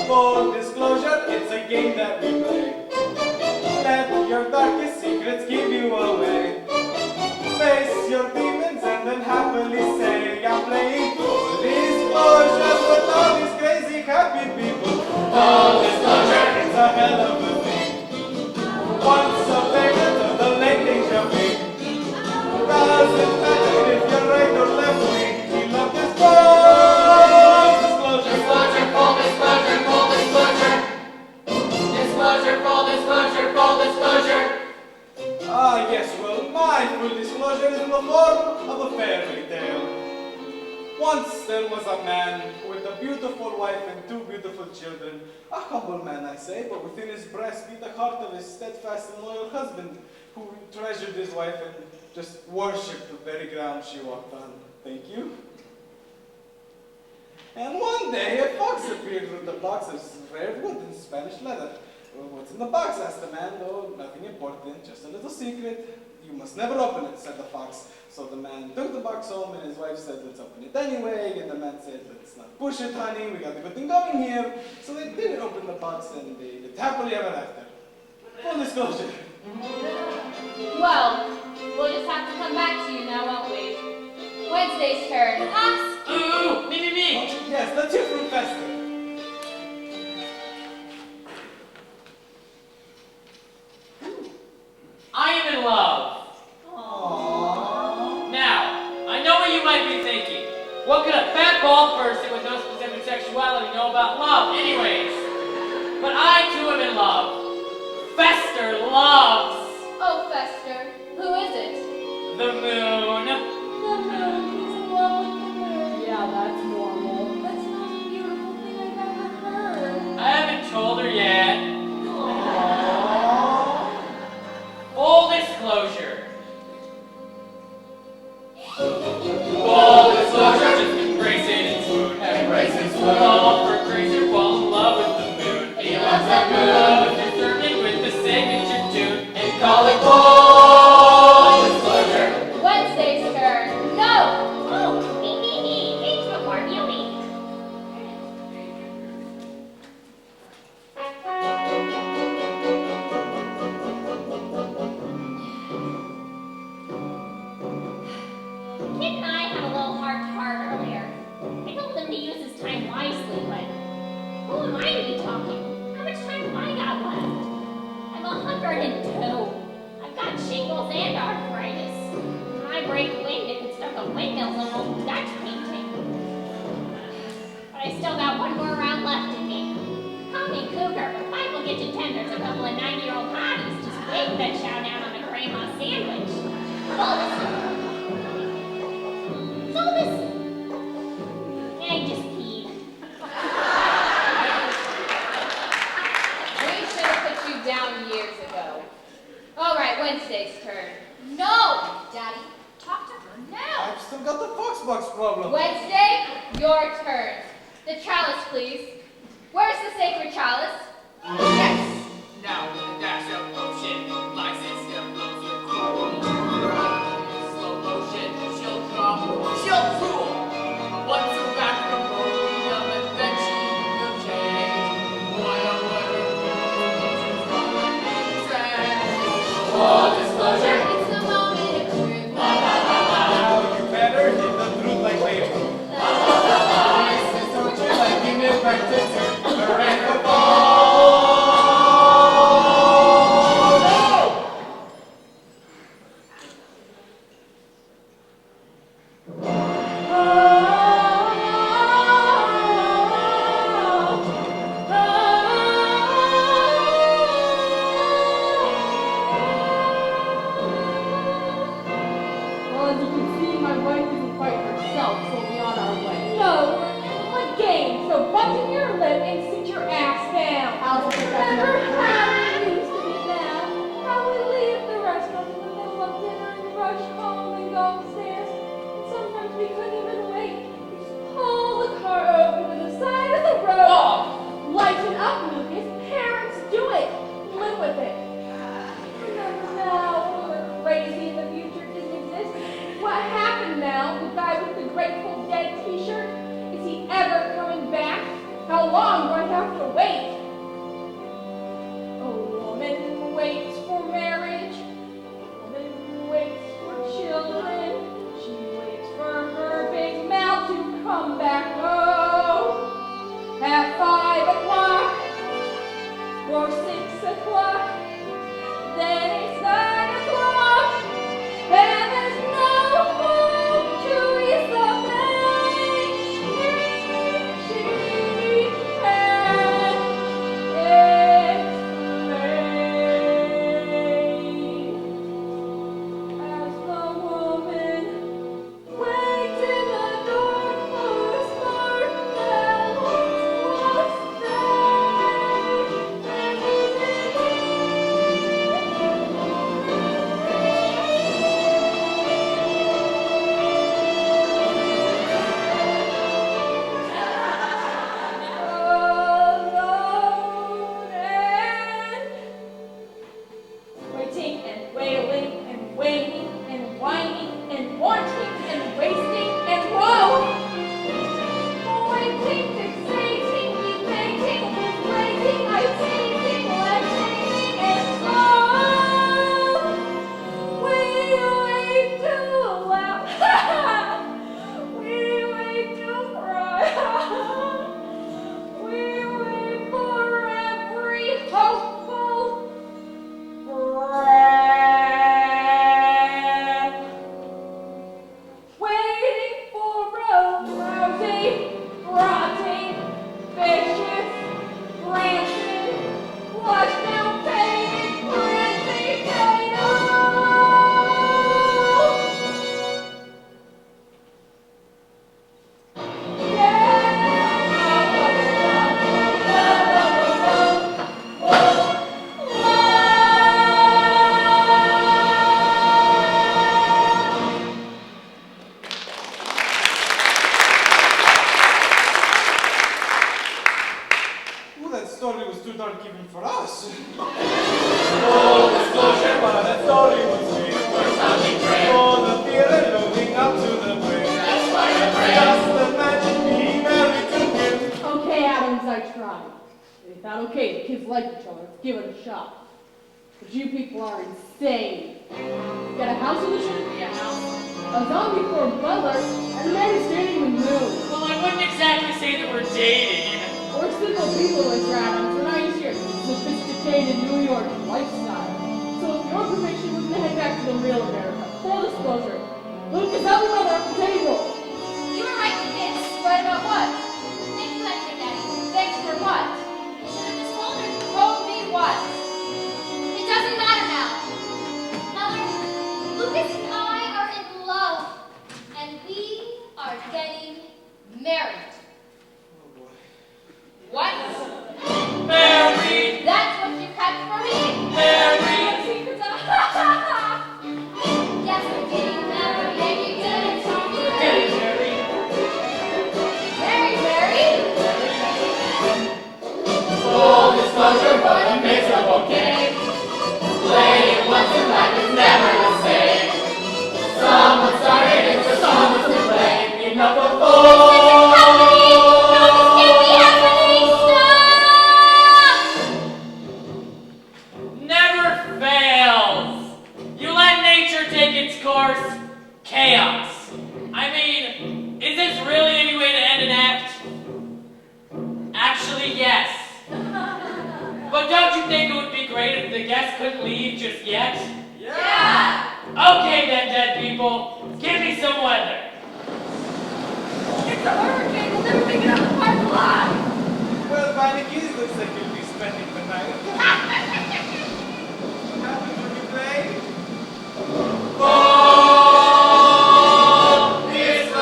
Full disclosure, it's a game that we play. Let your darkest secrets give you away. Face your demons and then happily say, I'm playing full disclosure with all these crazy happy people. Full disclosure, it's a hell of a thing. Once a favorite of the late deja vu. there was a man with a beautiful wife and 2 beautiful children. A humble man, I say, but within his breast beat the heart of his steadfast and loyal husband, who treasured his wife and just worshipped the very ground she walked on. Thank you. And one day, a fox appeared with a box of rare wood and Spanish leather. Well, what's in the box? Asked the man. Oh, nothing important, just a little secret. You must never open it, said the fox. So the man took the box home, and his wife said, let's open it anyway. And the man said, let's not push it, honey. We got a good thing going here. So they did open the box, and they lived happily ever after. Full disclosure. Well, we'll just have to come back to you now, won't we? Wednesday's turn. Ask. Ooh, me. Oh, yes, let's hear from Fester. I am in love. Aww. Now, I know what you might be thinking. What could a fat bald person with no specific sexuality know about love? Anyways, but I too am in love. Fester loves Oh, Fester. Who is it? the moon. The moon, he's in love with the moon. Yeah, that's normal. That's the most beautiful thing I've ever heard. I haven't told her yet. Full disclosure. Full disclosure, just embrace it and swoon. Embrace and swoon. Fall for grace or fall in love with the moon. He loves that Love moon. is determined with the signature tune. And call it full disclosure. Wednesday's turn. Go. Oh, me. Age before beauty. Kid and I had a little heart-to-heart earlier. I told him to use his time wisely, but who am I to be talking? How much time have I got left? I'm 102. I've got shingles and arthritis. When I break wind, it could start the windmills on old Dutch painting. But I still got one more round left in me. Call me cougar, but Bible kitchen tenders, a couple of 90-year-old hotties just waiting to chow down on a grandma sandwich. Solus! I just peed. We should have put you down years ago. All right, Wednesday's turn. No, Daddy. Talk to her now. I've still got the fox box problem. Wednesday, your turn. The chalice, please. Where's the sacred chalice? Yes. Now with a dash of potion, my sister blows her cool. Slow motion, she'll drop, she'll drool. Once her back from Rhodium, and then she will change. Why oh whatever, Full disclosure. It's the moment of truth. Now you better hit the truth like baby. Don't you like in it practice? The rain will fall. Well, as you can see, my wife isn't quite herself, so we'll be on our way. No, we're a game, so button your lip and sit your ass down. I'll take that Remember number. how we used to be now? How we leave the restaurant in the middle of dinner and rush home and go upstairs. And sometimes we couldn't even wait. We just pull the car over to the side of the road. Lighten up, Lucas. Parents do it. Live with it. Remember now, we're crazy and the future doesn't exist. What happened now? The guy with the Grateful Dead t-shirt? Is he ever coming back? How long do I have to wait? A woman waits for marriage. A woman waits for children. She waits for her big mouth to come back home. At 5 o'clock or 6 o'clock, then it's 9 o'clock, and there's no hope to resuscitate. She can explain as the woman waits in the dark for too dark even for us. Full disclosure, but that story was made. For the fear and loading up to the brim. Just imagine being married to him. Okay, Addams, I tried. It's not okay. The kids like each other. Let's give it a shot. But you people are insane. You got a house in the ship? Yeah, house. A zombie for a butler, and a man who's dating the moon. Well, I wouldn't exactly say that we're dating. We're simple people, Mr. Addams. We're not used to your sophisticated New York lifestyle. So with your permission, we're gonna head back to the real America. Full disclosure. Lucas, help me mother at the table. You were right, kids. Right about what? Thank you, anyway, Daddy. Thanks for what? You should have just told her. Told me what? It doesn't matter now. Mother, Lucas and I are in love, and we are getting married. Oh boy. What? Married! That's what you kept for me? Married! Secrets of Yes, we're getting married, and you didn't tell me. Getting married. Married? Full disclosure, what a miserable game. Playing once in life is never the same. Someone started it, so someone's to blame. Enough of fools. Never fails. You let nature take its course. Chaos. I mean, is this really any way to end an act? Actually, yes. But don't you think it would be great if the guests couldn't leave just yet? Yeah! Okay then, dead people. Give me some weather. It's a hurricane. We'll never make it out of the park alive. Well, Vanikis, looks like you'll be spending the night. What happens when you play? Full disclosure.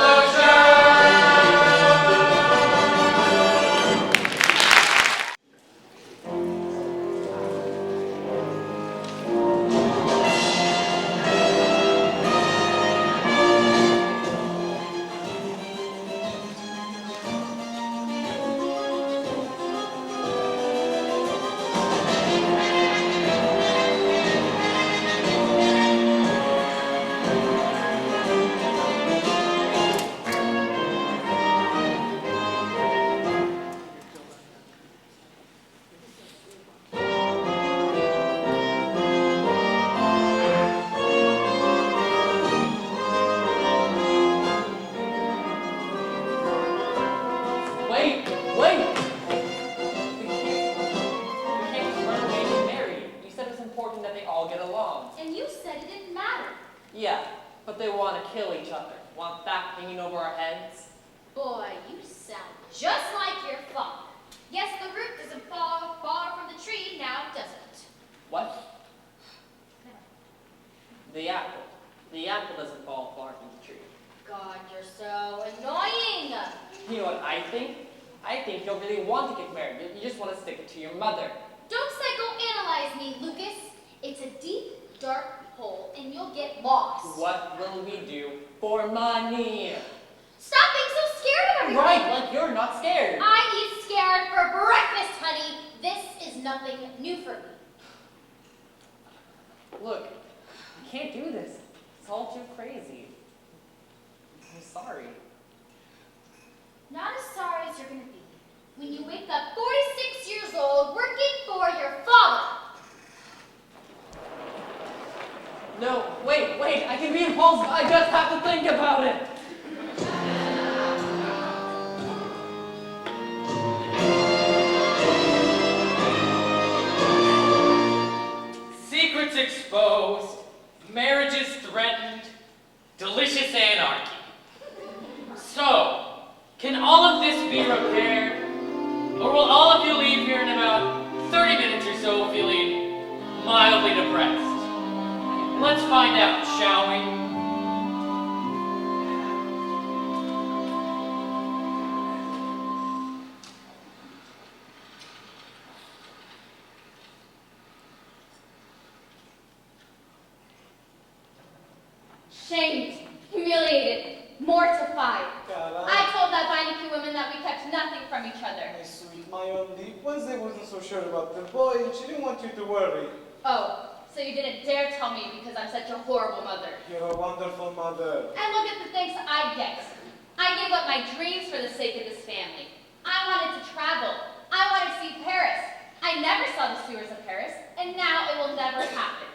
Wait! We can't just run away and get married. You said it was important that they all get along. And you said it didn't matter. Yeah, but they want to kill each other. Want that hanging over our heads? Boy, you sound just like your father. Yes, the root doesn't fall far from the tree, now does it? What? The apple. The apple doesn't fall far from the tree. God, you're so annoying. You know what I think? I think you don't really want to get married. You just want to stick it to your mother. Don't psychoanalyze me, Lucas. It's a deep, dark hole, and you'll get lost. What will we do for money? Stop being so scared of everything. Right, like you're not scared. I eat scared for breakfast, honey. This is nothing new for me. Look, I can't do this. It's all too crazy. I'm sorry. Not as sorry as you're gonna be when you wake up 46 years old working for your father. No, wait, I can be impulsive. I just have to think about it. Secrets exposed. Marriages threatened. Delicious anarchy. So, can all of this be repaired? Or will all of you leave here in about 30 minutes or so feeling mildly depressed? Let's find out, shall we? Shamed, humiliated, mortified. Cara, I told that Beinecke woman that we kept nothing from each other. my sweet, my only. Wednesday wasn't so sure about the boy, and she didn't want you to worry. Oh, so you didn't dare tell me because I'm such a horrible mother. You're a wonderful mother. And look at the things I get. I gave up my dreams for the sake of this family. I wanted to travel. I wanted to see Paris. I never saw the sewers of Paris, and now it will never happen.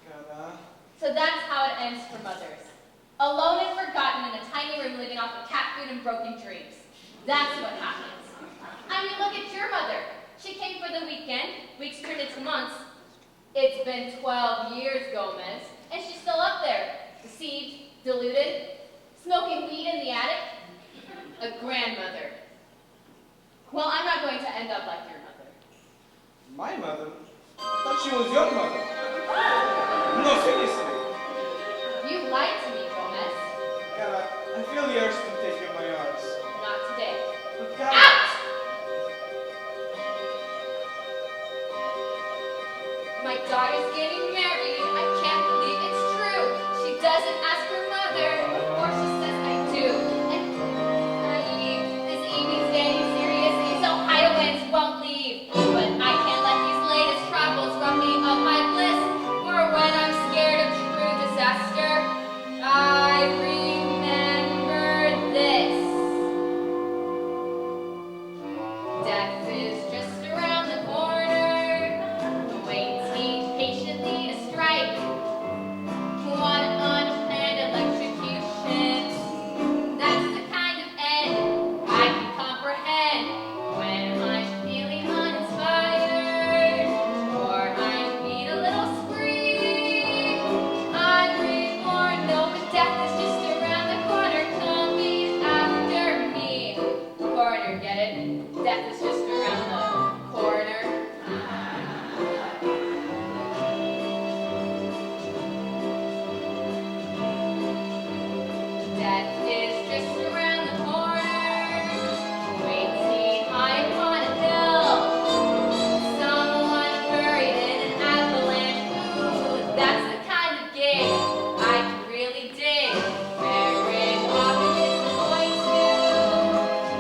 Cara, So that's how it ends for mothers. Alone and forgotten in a tiny room living off of cat food and broken dreams. That's what happens. I mean, look at your mother. She came for the weekend. Weeks turned into months. It's been 12 years, Gomez, and she's still up there. Deceived, deluded, smoking weed in the attic. A grandmother. Well, I'm not going to end up like your mother. my mother? I thought she was your mother. No, seriously. You lied to me, Gomez. Cara, I feel the urge to take you in my arms. Not today. But Cara, Out! My daughter's getting married. I can't believe it's true. She doesn't ask her mother. Of course she says I do. And naive. This evening's getting serious. These Ohio winds won't leave. But I can't let these latest troubles rob me of my bliss. For when I'm scared of true disaster, I remember this. Death is just around the corner, waiting patiently to strike. One unplanned electrocution, that's the kind of end I can comprehend when I'm feeling uninspired, or I need a little scream. I'm reborn, no, but death is just around the corner, coming after me. Corner, get it? Death is just around the corner. Death is just around the corner, waiting high upon a hill. Someone buried in an avalanche. Ooh, that's the kind of gig I can really dig. Marriage often isn't going to,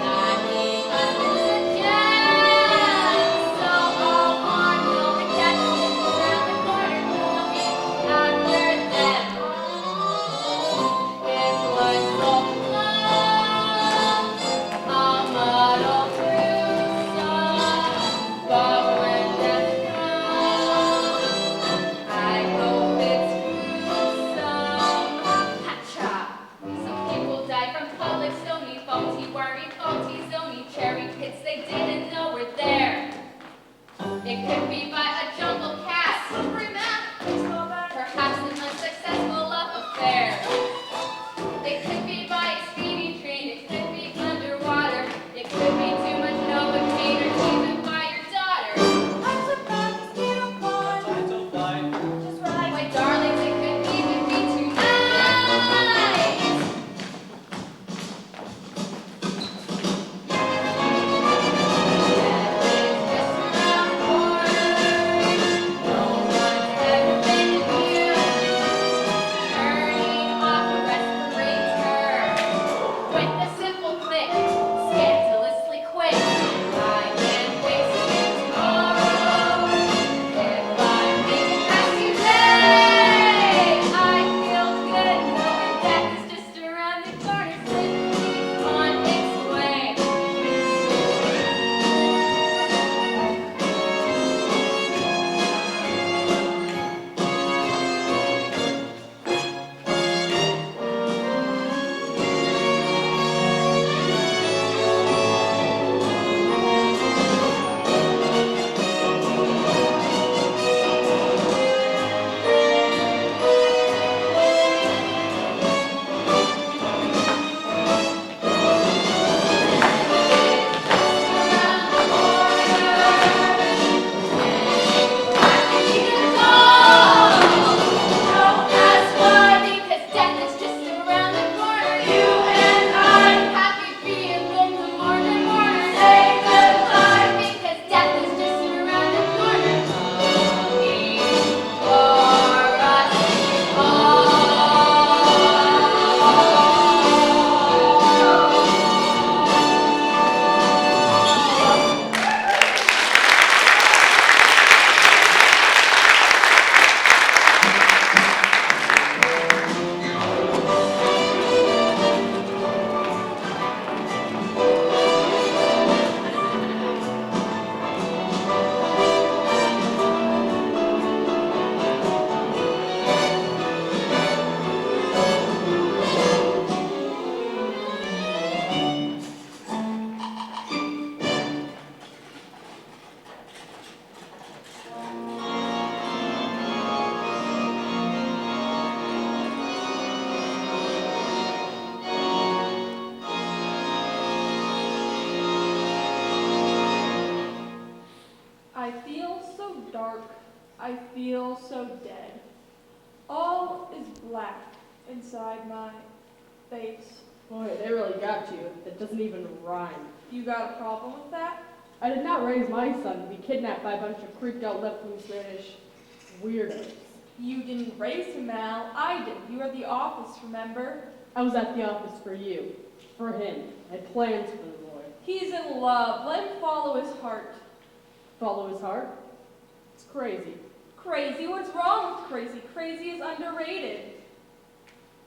not because it's a gem. So all on, no, but death is just around the corner, coming after them. It was so close, a muddle through some, but when death comes, I hope it's gruesome. Hacha! Some people die from public stony, faulty, wormy, faulty, zony, cherry pits they didn't know were there. It could be by a jungle cat, slippery mouth, perhaps an unsuccessful love affair. It could be by a speeding train, it could be underwater, it could be too much Novocaine, or even by your daughter. I'm surprised you don't mind. I don't mind. Just right. My darlings, it could even be tonight. Death is just around the corner. I feel so dark. I feel so dead. All is black inside my face. Boy, they really got you. That doesn't even rhyme. You got a problem with that? I did not raise my son to be kidnapped by a bunch of creeped out left-wing Spanish weirdos. You didn't raise him, Al. I did. You were at the office, remember? I was at the office for you. For him. I had plans for the boy. He's in love. Let him follow his heart. Follow his heart? It's crazy. Crazy? What's wrong with crazy? Crazy is underrated.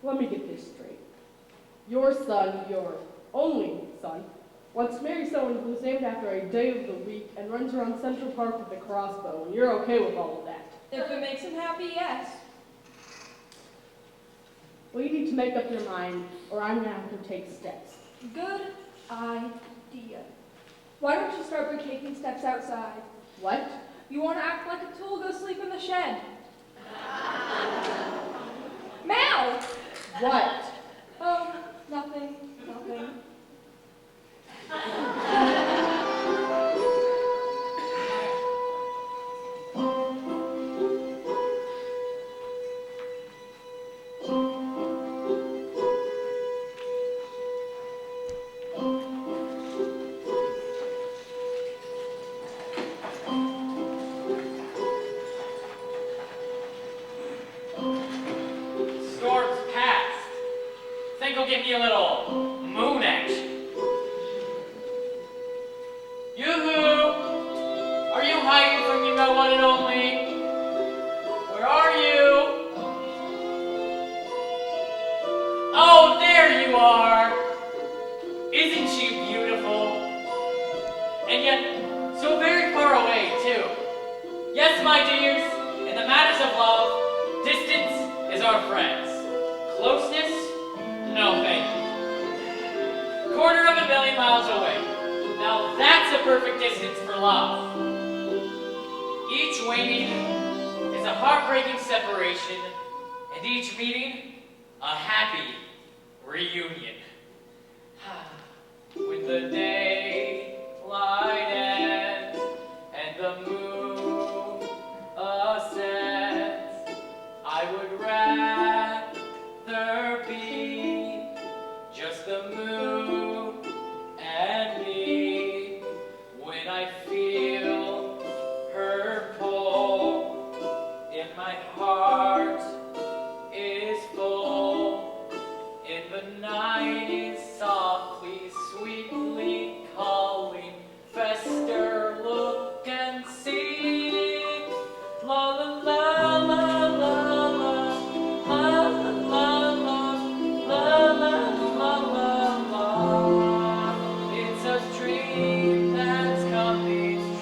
Let me get this straight. Your son, your only son, wants to marry someone who's named after a day of the week and runs around Central Park with a crossbow, and you're okay with all of that. If it makes him happy, yes. Well, you need to make up your mind, or I'm going to have to take steps. Good idea. Why don't you start by taking steps outside? What? You want to act like a tool, go sleep in the shed. Mal! What? Oh, nothing, nothing. Storm's past. Think we'll give me a little moon action. Yoo-hoo! Are you hiding from your one and only? Where are you? Oh, there you are! Isn't she beautiful? And yet, so very far away, too. Yes, my dears, in the matters of love, distance is our friends. Closeness? No, thank you. 250,000 miles away. Now that's a perfect distance for love. Each waiting is a heartbreaking separation, and each meeting, a happy reunion. When the daylight ends and the moon ascends, I would rather be just the moon and me. When I feel her pull in my heart is full, in the night is softly, sweetly calling, Fester, look and see. La la la la la la, la la la la, la la la la. It's a dream that's coming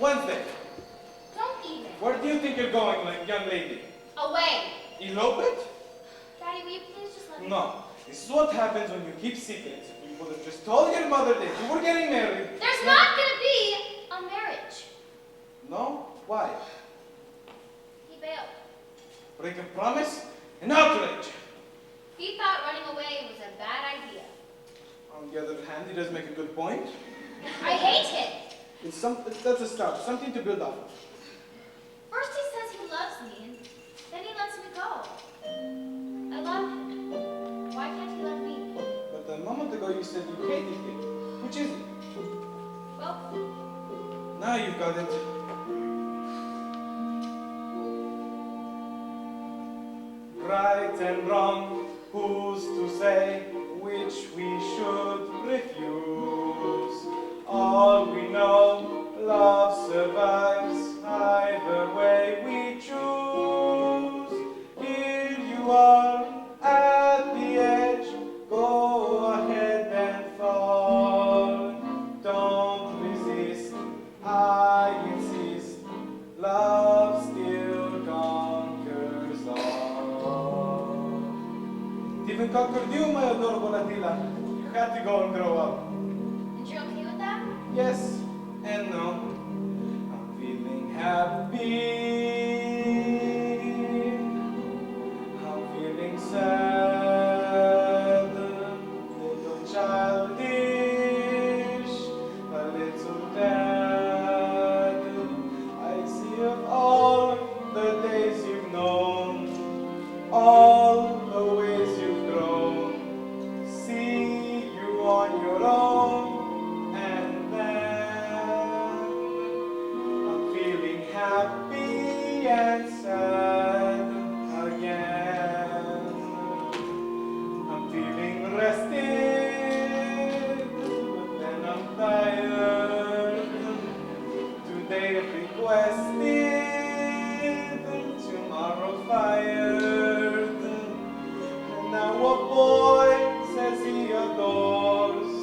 Wednesday. Don't even. Where do you think you're going, like young lady? Away. Elopement? Daddy, will you please just let me? No. This is what happens when you keep secrets. You would have just told your mother that you were getting married. There's not gonna be a marriage. No? Why? He bailed. Break a promise? An outrage. He thought running away was a bad idea. On the other hand, he does make a good point. I hate him. That's a start. Something to build off of. First he says he loves me, and then he lets me go. I love him. Why can't he love me? But a moment ago you said you hated him. Which is it? Well, Now you've got it. Right and wrong, who's to say which we should refuse? All we know, love survives either way we choose. Here you are at the edge, go ahead and fall. Don't resist, I insist, love still conquers all. It even conquered you, my adorable Attila. You had to go and grow up. and you're okay with that? Yes and no. I'm feeling happy. I'm feeling sad. Little childish. A little dead. I see of all the days you've known, all the ways you've grown. See you on your own, and then I'm feeling happy and sad again. I'm feeling rested, but then I'm tired. Today requested, tomorrow fired. And now a boy says he adores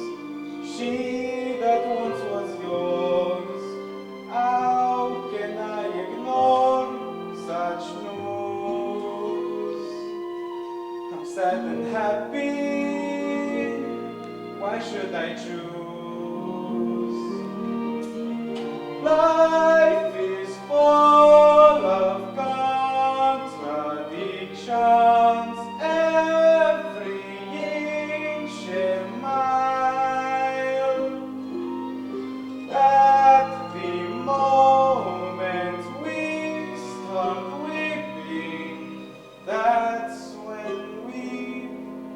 she that once was yours. How can I ignore such news? I'm sad and happy. Why should I choose? Life is full of contradictions. Every inch a mile. At the moment we start weeping, that's when we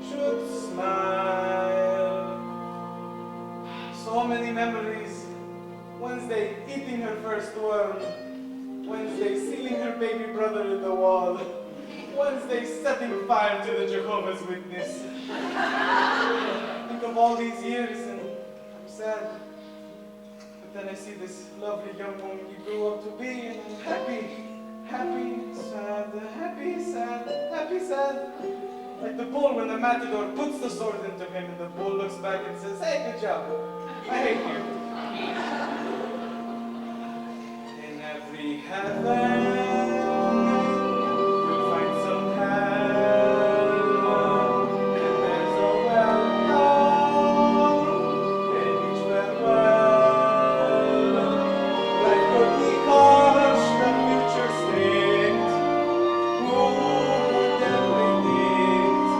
should smile. So many memories. Wednesday eating her first worm. Wednesday sealing her baby brother in the wall. Wednesday setting fire to the Jehovah's Witness. Think of all these years and I'm sad. But then I see this lovely young woman you grew up to be and I'm happy. Happy, sad, happy, sad, happy, sad. Like the bull when the matador puts the sword into him and the bull looks back and says, hey, good job. I hate you. In every heaven, you'll find some hell, and there's a welcome in each farewell. Life could be harsh, the future strict. Who would ever predict?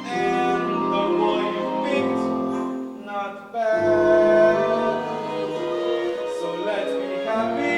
And the boy you picked, not bad. So let's be happy.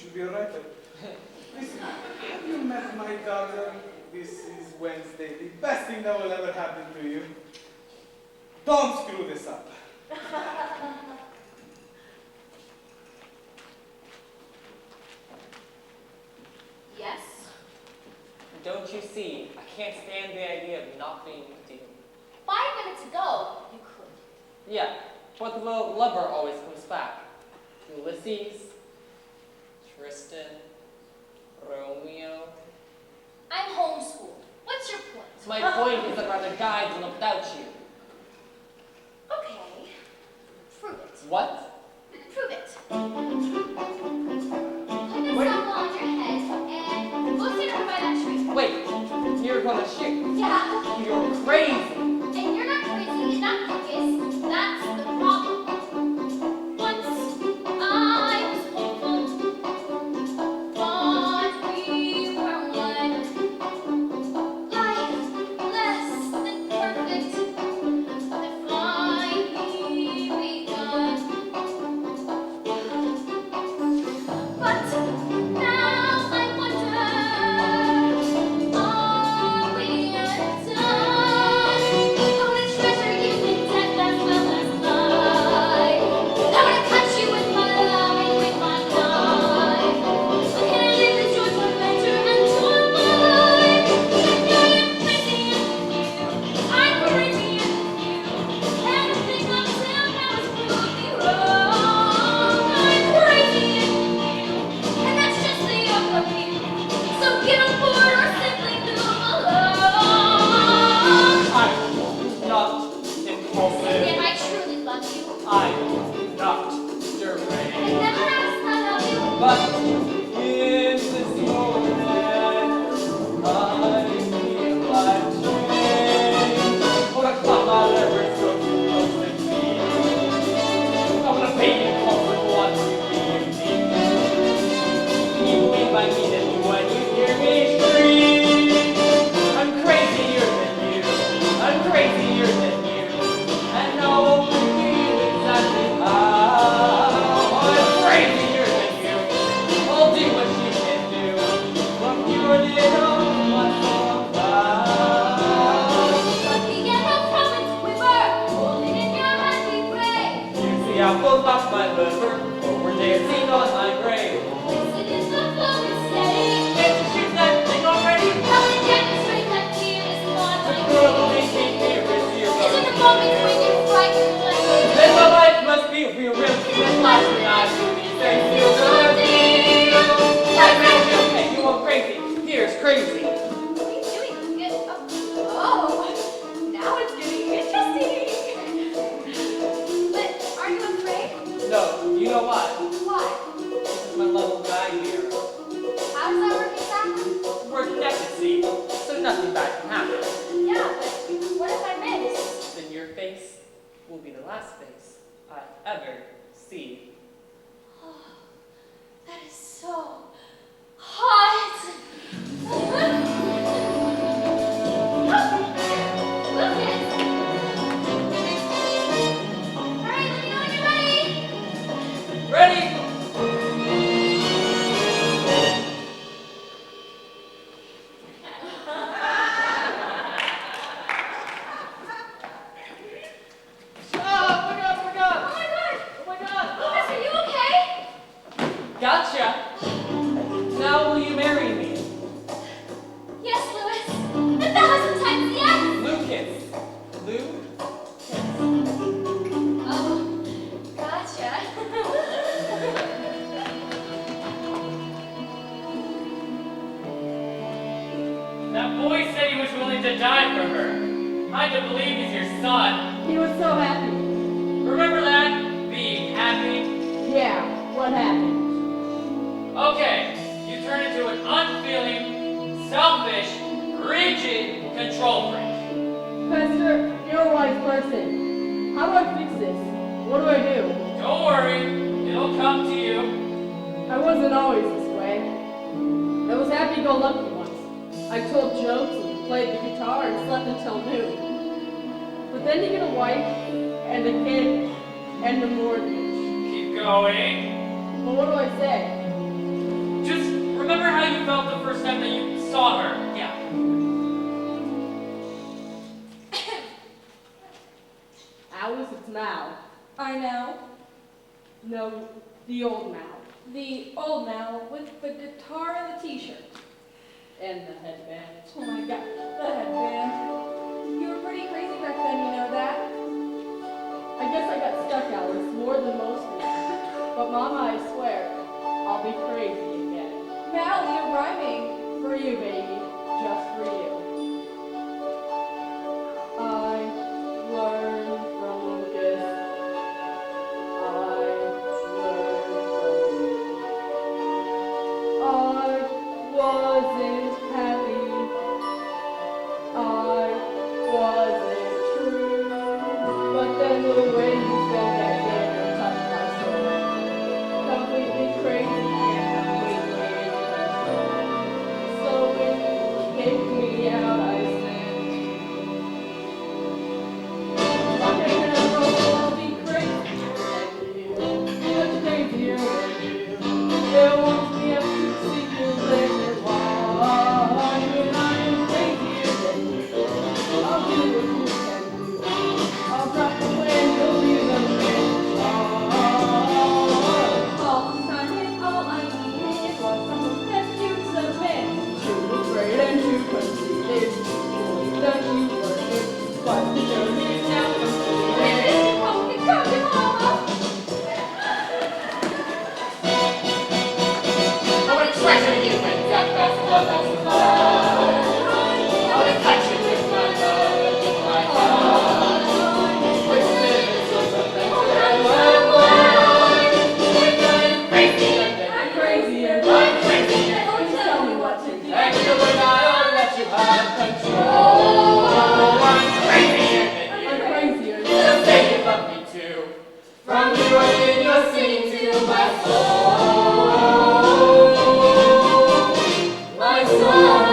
should be a writer. Listen, have you met my daughter? This is Wednesday, the best thing that will ever happen to you. Don't screw this up. Yes? Don't you see? I can't stand the idea of not being with you. 5 minutes ago, you could. Yeah, but the lover always comes back. Ulysses, Tristan, Romeo. I'm homeschooled. What's your point? My point is I'd rather die than live without you. Okay. Prove it. What? Prove it. Put this apple on your head and go sit over by that tree. Wait, you're gonna shoot. Yeah. You're crazy. And you're not crazy enough, Lucas. That's the problem. Once I was hopeful, thought we were one. Life less than perfect had finally begun. But now I wonder, are we undone? I wanna treasure you in death as well as life. I wanna cut you with my love and with my knife. But can I live this joyful adventure until my life? I am crazy with you. I'm crazy with you. Everything up till now has proved me wrong. I'm crazy with you, and that's just the yoke of you. So get on board or simply move along. I'm not impulsive. Yet I truly love you. I'm not I deranged. never asked that of you. But in this moment, I feel like change. I wanna climb my leverage, go too close and see. I wanna pay you comfort for what you mean. You believe I mean it when you hear me scream. I'm crazier than you. I'm crazier than you. And no one can feel exactly how. I'm crazier than you. I'll do what you can do. From your little muscle cloud. But the yellow promise quiver, holding in your hand we pray. You see, I pulled off my liver, or we're dancing on my grave. Listen is the flow and steady. Can't you shoot that thing already? How to demonstrate that fear is not The my girl game. makes me fear is here. Is it a moment when you're frightened like Then my life must be real, Then life when I do these things feel good. Life makes you okay, you are crazy. Here's crazy. What are you doing, Lucas? Oh, now it's getting interesting. But are you afraid? No, you know why? Why? This is my little guy here. How does that work exactly? We're connected, see? So nothing bad can happen. Yeah, but what if I miss? Then your face will be the last face I ever see. Oh, that is so hot. Lucas! All right, let me know when you're ready. Ready? Lucas, are you okay? Gotcha. Now will you marry me? Yes, Louis. 1,000 times yes. Lucas. Lou? Oh, gotcha. That boy said he was willing to die for her. I do believe he's your son. He was so happy. Remember that? Being happy? Yeah, what happened? Okay, you turn into an unfeeling, selfish, rigid control freak. Pastor, you're a wise person. How do I fix this? What do I do? Don't worry, it'll come to you. I wasn't always this way. I was happy-go-lucky once. I told jokes and played the guitar and slept until noon. But then you get a wife and a kid and a mortgage. Keep going. Well, what do I say? felt the first time that you saw her. Yeah. Alice, it's Mal. I know. No, the old Mal. The old Mal with the guitar and the t-shirt. And the headband. Oh my god, the headband. You were pretty crazy back then, you know that? I guess I got stuck, Alice, more than most people. But Mama, I swear, I'll be crazy again. Mal, you're rhyming. For you, baby. Just for you. I learned from Lucas. I learned from you. I wasn't happy. I wasn't true. But then the way you spelled that game touched my soul. Completely crazy and completely uncontrolled. So when you kicked me out, I said, okay, now I'll be crazier than you. Much crazier than you. It won't be up to see you later. Why? When I am crazier than you. I'll do what you can do. I'll drop the plan, you'll be the man. All the time and all I needed was someone that you submit. She was great and you conceded. You believed that you were good. But the journey is now completed. Oh, you got it, Mama! I would treasure you when death has blood as blood. I would touch you with my love, with my heart. With minutes of affection. I'm crazier. I'm crazy. Please tell me what to do. And you and I'll let you have control. I'm crazier than you. I'm crazier. So say you love me too. From you and in you're singing to my soul. My soul.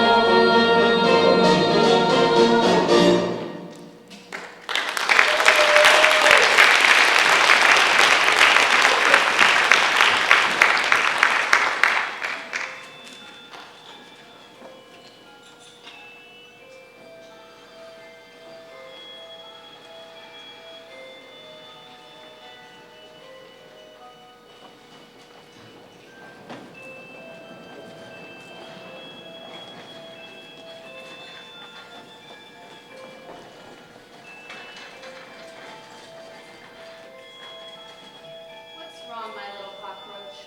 What's wrong, my little cockroach?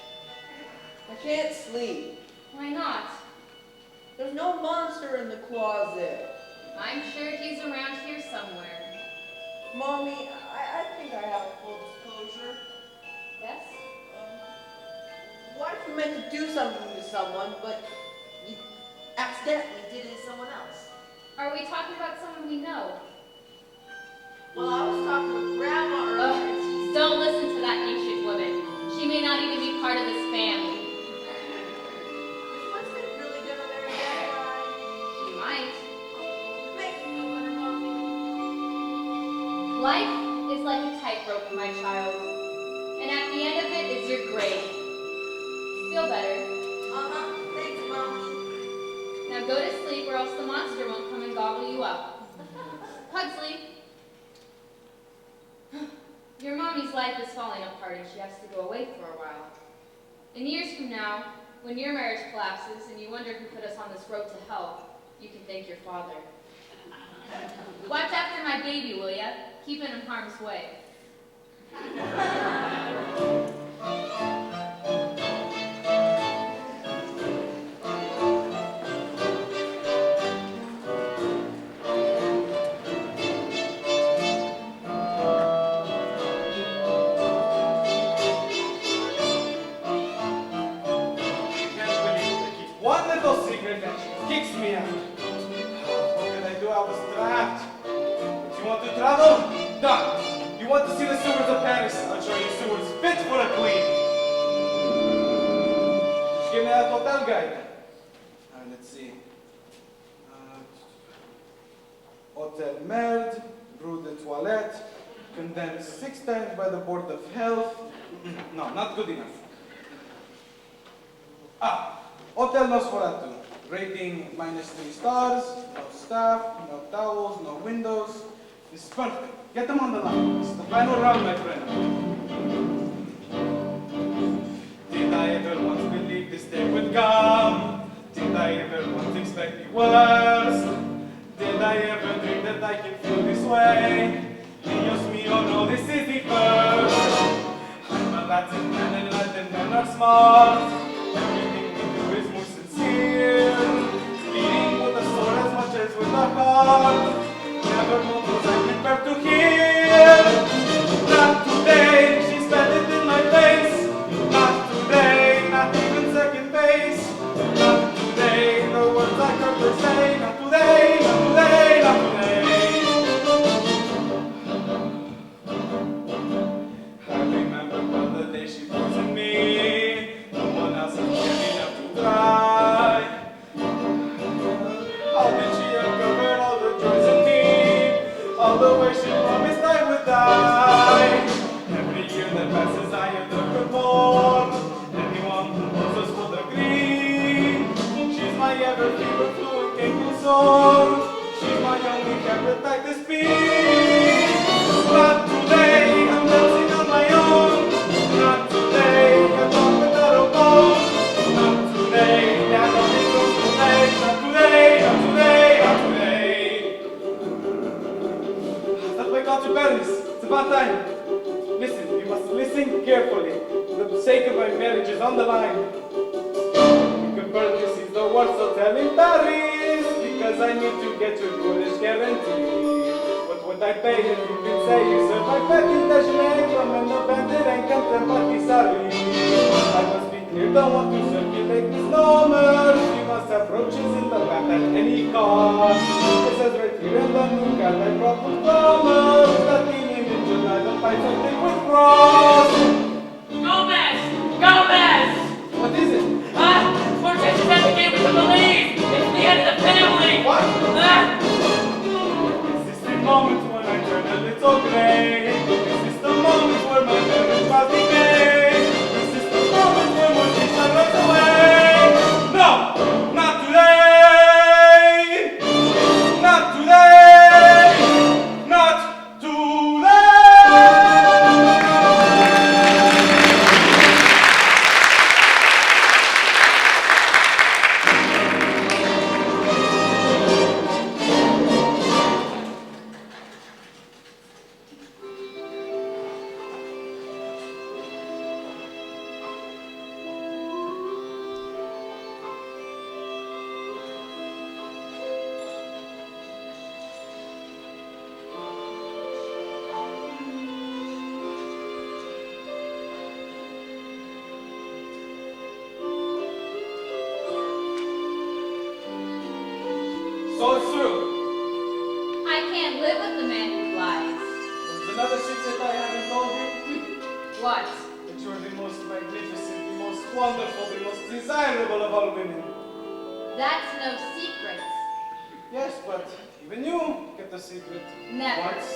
I can't sleep. Why not? There's no monster in the closet. I'm sure he's around here somewhere. Mommy, I think I have a full disclosure. Yes? What if you meant to do something to someone, but you accidentally did it to someone else? Are we talking about someone we know? Well, I was talking with Grandma earlier, and she Don't listen to that ancient woman. She may not even be part of this family. Is Winston really gonna marry that guy? She might. Make me feel better, Mommy. Life is like a tightrope, my child. And at the end of it is your grave. Feel better. Uh-huh. Thanks, Mommy. Now go to sleep or else the monster won't come and gobble you up. Pugsley. Your mommy's life is falling apart and she has to go away for a while. In years from now, when your marriage collapses and you wonder who put us on this road to hell, you can thank your father. Watch after my baby, will ya? Keep him in harm's way. One little secret and she kicks me out. What can I do? I was trapped. But you want to travel? Done. You want to see the sewers of Paris? I'll show you sewers fit for a queen. Just give me that hotel guide. Let's see. Hotel Merde, Rue de Toilette, condemned 6 times by the Board of Health. No, not good enough. Hotel Nosferatu. Rating -3 stars, no staff, no towels, no windows. This is perfect. Get them on the line. This is the final round, my friend. Did I ever once believe this day would come? Did I ever once expect the worst? Did I ever dream that I can feel this way? Dios mío, no, this is the first. I'm a Latin man and Latin men are smart. Everything we do is more sincere. Leading with a sword as much as with a heart. Never more was I prepared to hear. Not today, she spat it in my face. Not today, not even second base. Not today, the words I heard her say. Not today, not today, not today. I remember well the day she poisoned me. No one else is good enough to try. How did she uncover all the joys in me? All the way she promised I would die. Every year that passes I am looking more. Anyone who knows us will agree. She's my ever fever fluent ankle sore. She's my only hepatitis B. Not today, I'm dancing on my own. Not today, I'm on without a bone. Not today, that only goes today. Not today, not today, not today. Stop my culture berries. It's about time. Listen, you must listen carefully. The sake of my marriage is on the line. You can burn this is the worst hotel in Paris. Because I need to get your foolish guarantee. What would I pay if you could say you serve my petit déjeuner from an abandoned and contemplative sorry? I must be clear, don't want to circulate misnomers. You must have roaches in the bath at any cost. It says right here in the new card I brought with promise that the name in July don't find something with cross. Gomez! Gomez! What is it? Fortune said the game with the Belize! It's the end of the family! What? Ah! Is this the moment when I turn a little gray? Is this the moment where my marriage was decayed? Is this the moment when one thing shall rise away? No! Not today! Not today! Not today! So it's true. I can't live with the man who lies. There's another secret I haven't told you. What? That you're the most magnificent, the most wonderful, the most desirable of all women. That's no secret. Yes, but even you kept a secret. Never. Once.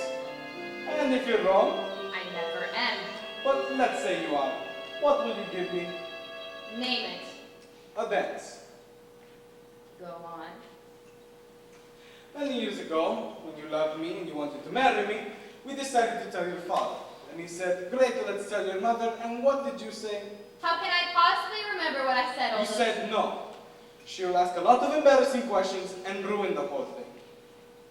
And if you're wrong, I never am. but let's say you are, what will you give me? Name it. A dance. Go on. Many years ago, when you loved me and you wanted to marry me, we decided to tell your father. And he said, great, let's tell your mother. And what did you say? How can I possibly remember what I said all You those- said no. She will ask a lot of embarrassing questions and ruin the whole thing.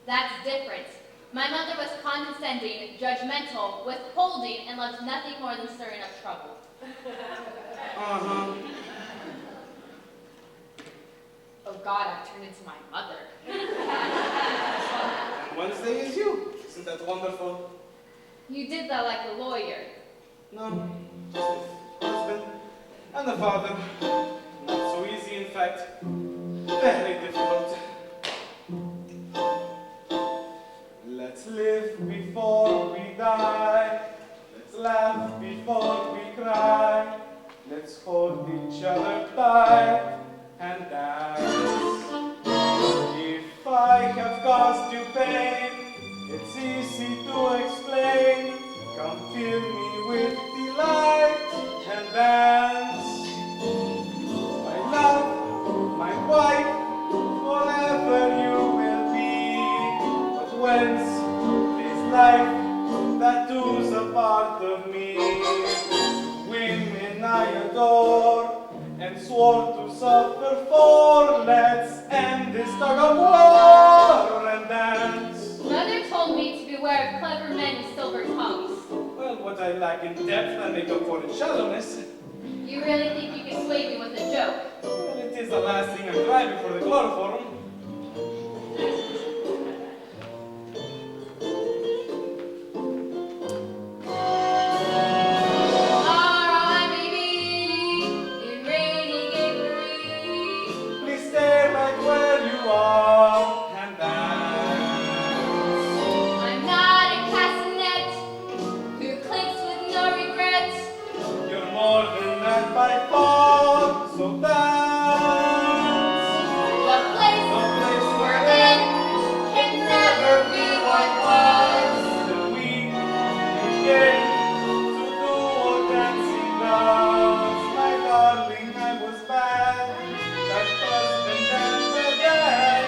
That's different. My mother was condescending, judgmental, withholding, and loved nothing more than stirring up trouble. Uh-huh. Oh God, I've turned into my mother. And Wednesday is you. Isn't that wonderful? You did that like a lawyer. No, just the husband and the father. Not so easy, in fact. Very difficult. Let's live before we die. Let's laugh before we cry. Let's hold each other tight and dance. If I have caused you pain, it's easy to explain. Come fill me with delight and dance. My love, suffer for. Let's end this tug of war and dance. Mother told me to beware of clever men with silver tongues. Well, what I lack in depth, I make up for in shallowness. You really think you can sway me with a joke? Well, it is the last thing I'm trying before the chloroform. Please stay right where you are and dance. I'm not a castanet who clinks with no regrets. You're more than that by far, so dance. The place we're in can never be what was. Till we begin to do what dancing does. My darling, I was bad. That husband and the dad.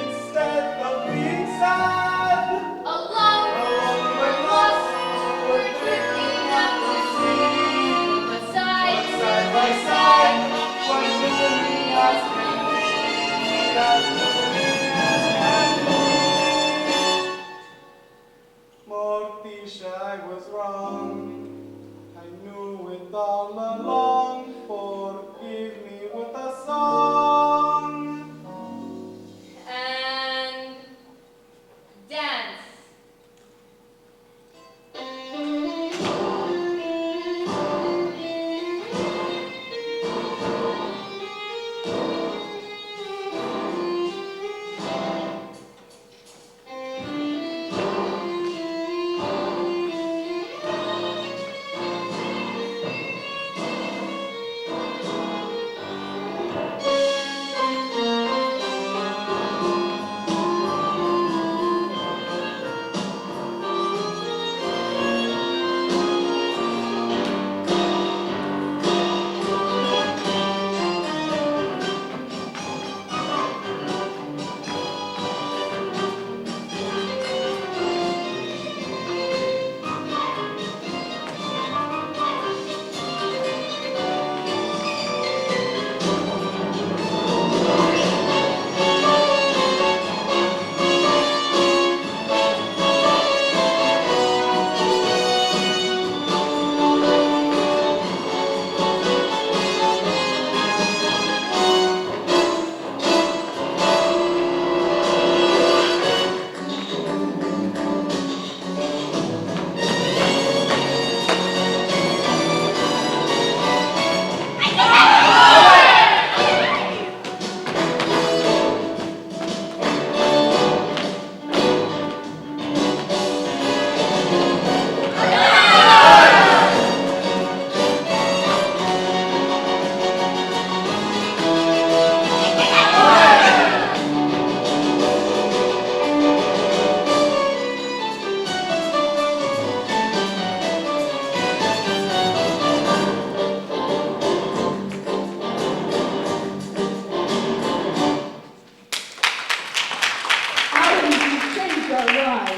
Instead of being sad, Alone, we're lost, we're drifting out to sea. But side by side, what really has can be, as really as can be. Morticia, I was wrong. I knew it all along. Forgive me with a song. and dance.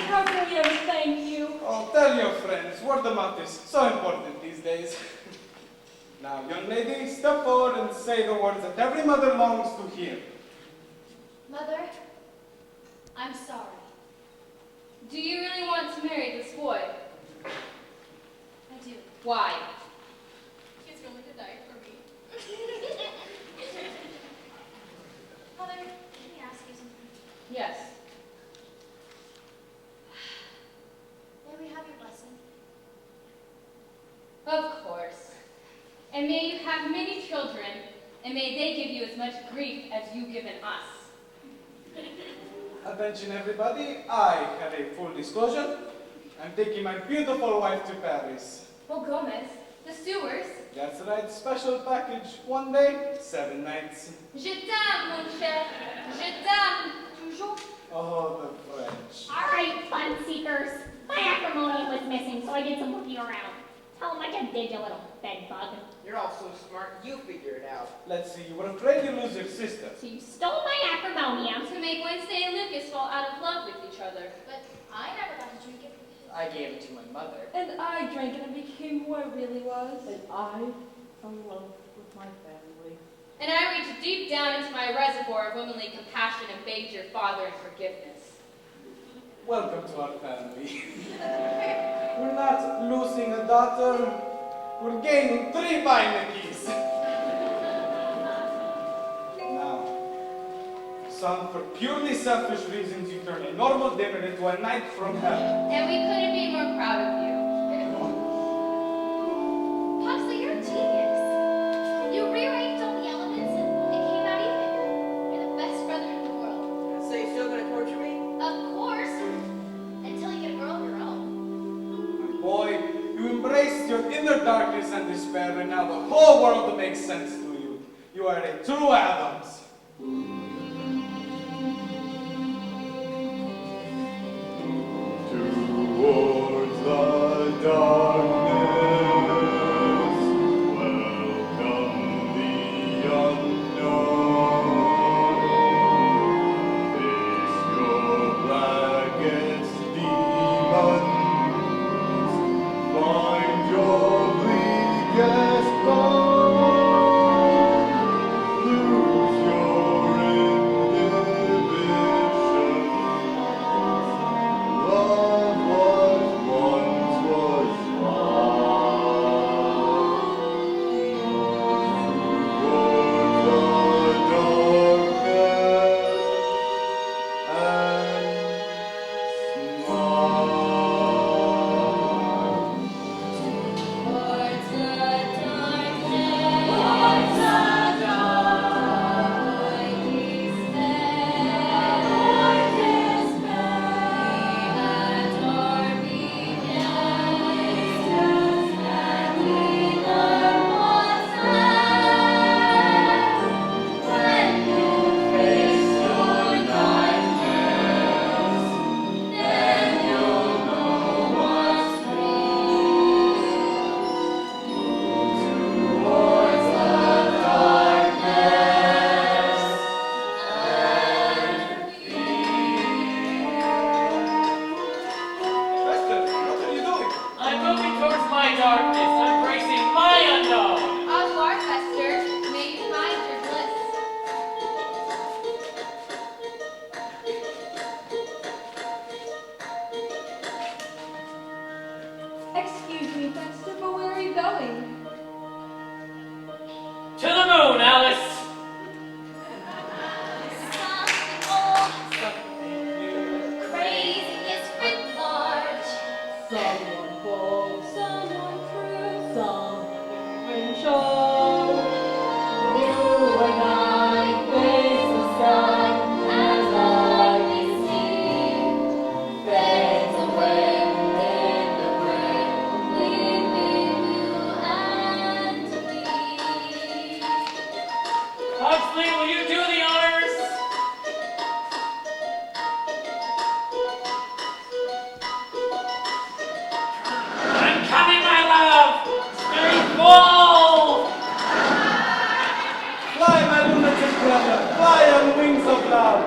How can we ever thank you? Oh, tell your friends, word of mouth is so important these days. Now, young lady, step forward and say the words that every mother longs to hear. Mother, I'm sorry. Do you really want to marry this boy? I do. Why? He's going to die for me. Mother, can we ask you something? Yes. May we have your blessing? Of course. And may you have many children, and may they give you as much grief as you've given us. Attention everybody, I have a full disclosure. I'm taking my beautiful wife to Paris. Oh, Gomez, the stewards. That's right, special package, 1 day, 7 nights. Je t'aime, mon cher. Je t'aime toujours. Oh, the French. All right, fun seekers. My acrimony was missing, so I did some looking around. Tell them I just did, you little bedbug. You're all so smart, you figure it out. Let's see, you were afraid you lose your sister. So you stole my acrimonium. To make Wednesday and Lucas fall out of love with each other. But I never got to drink it. I gave it to my mother. And I drank it and became who I really was. And I fell in love with my family. and I reached deep down into my reservoir of womanly compassion and begged your father in forgiveness. Welcome to our family. We're not losing a daughter, we're gaining 3 Beinecke's. Now, son, for purely selfish reasons, you turn a normal dinner into a night from hell. And we couldn't be more proud of you. Huxley, you're a genius. You rearranged all the elements and it came out even. You're the best brother in the world. So you're still gonna torture me? Of course. Until you get a girl of your own. My boy, you embraced your inner darkness and despair, and now the whole world makes sense to you. You are a true Addams. Towards the darkness, welcome the unknown. Face your blackest demons, find your bleakest bone, lose your inhibitions. Love what once was lost. Towards the darkness and smile. Towards the darkness, towards the dark, Lester, what are you doing? I'm moving towards my darkness, embracing my unknown. Au revoir, Hester. May you find your bliss. Excuse me, Dexter, but where are you going? To the moon, Alice. Something old, crazy is writ large. Someone bold, Someone true. someone show. You and I face the sky as the light we see fades away in the rain, leaving you and me. Huxley, will you do the honors? I'm coming, my love. Stay full. Fly, my lunatic brother, fly on wings of love.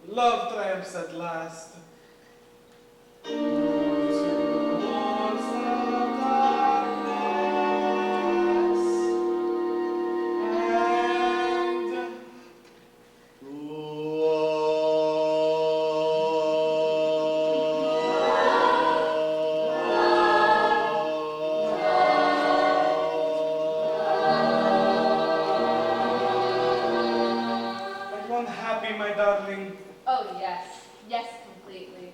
Love triumphs at last. Towards the darkness and Oh, yes. Yes, completely.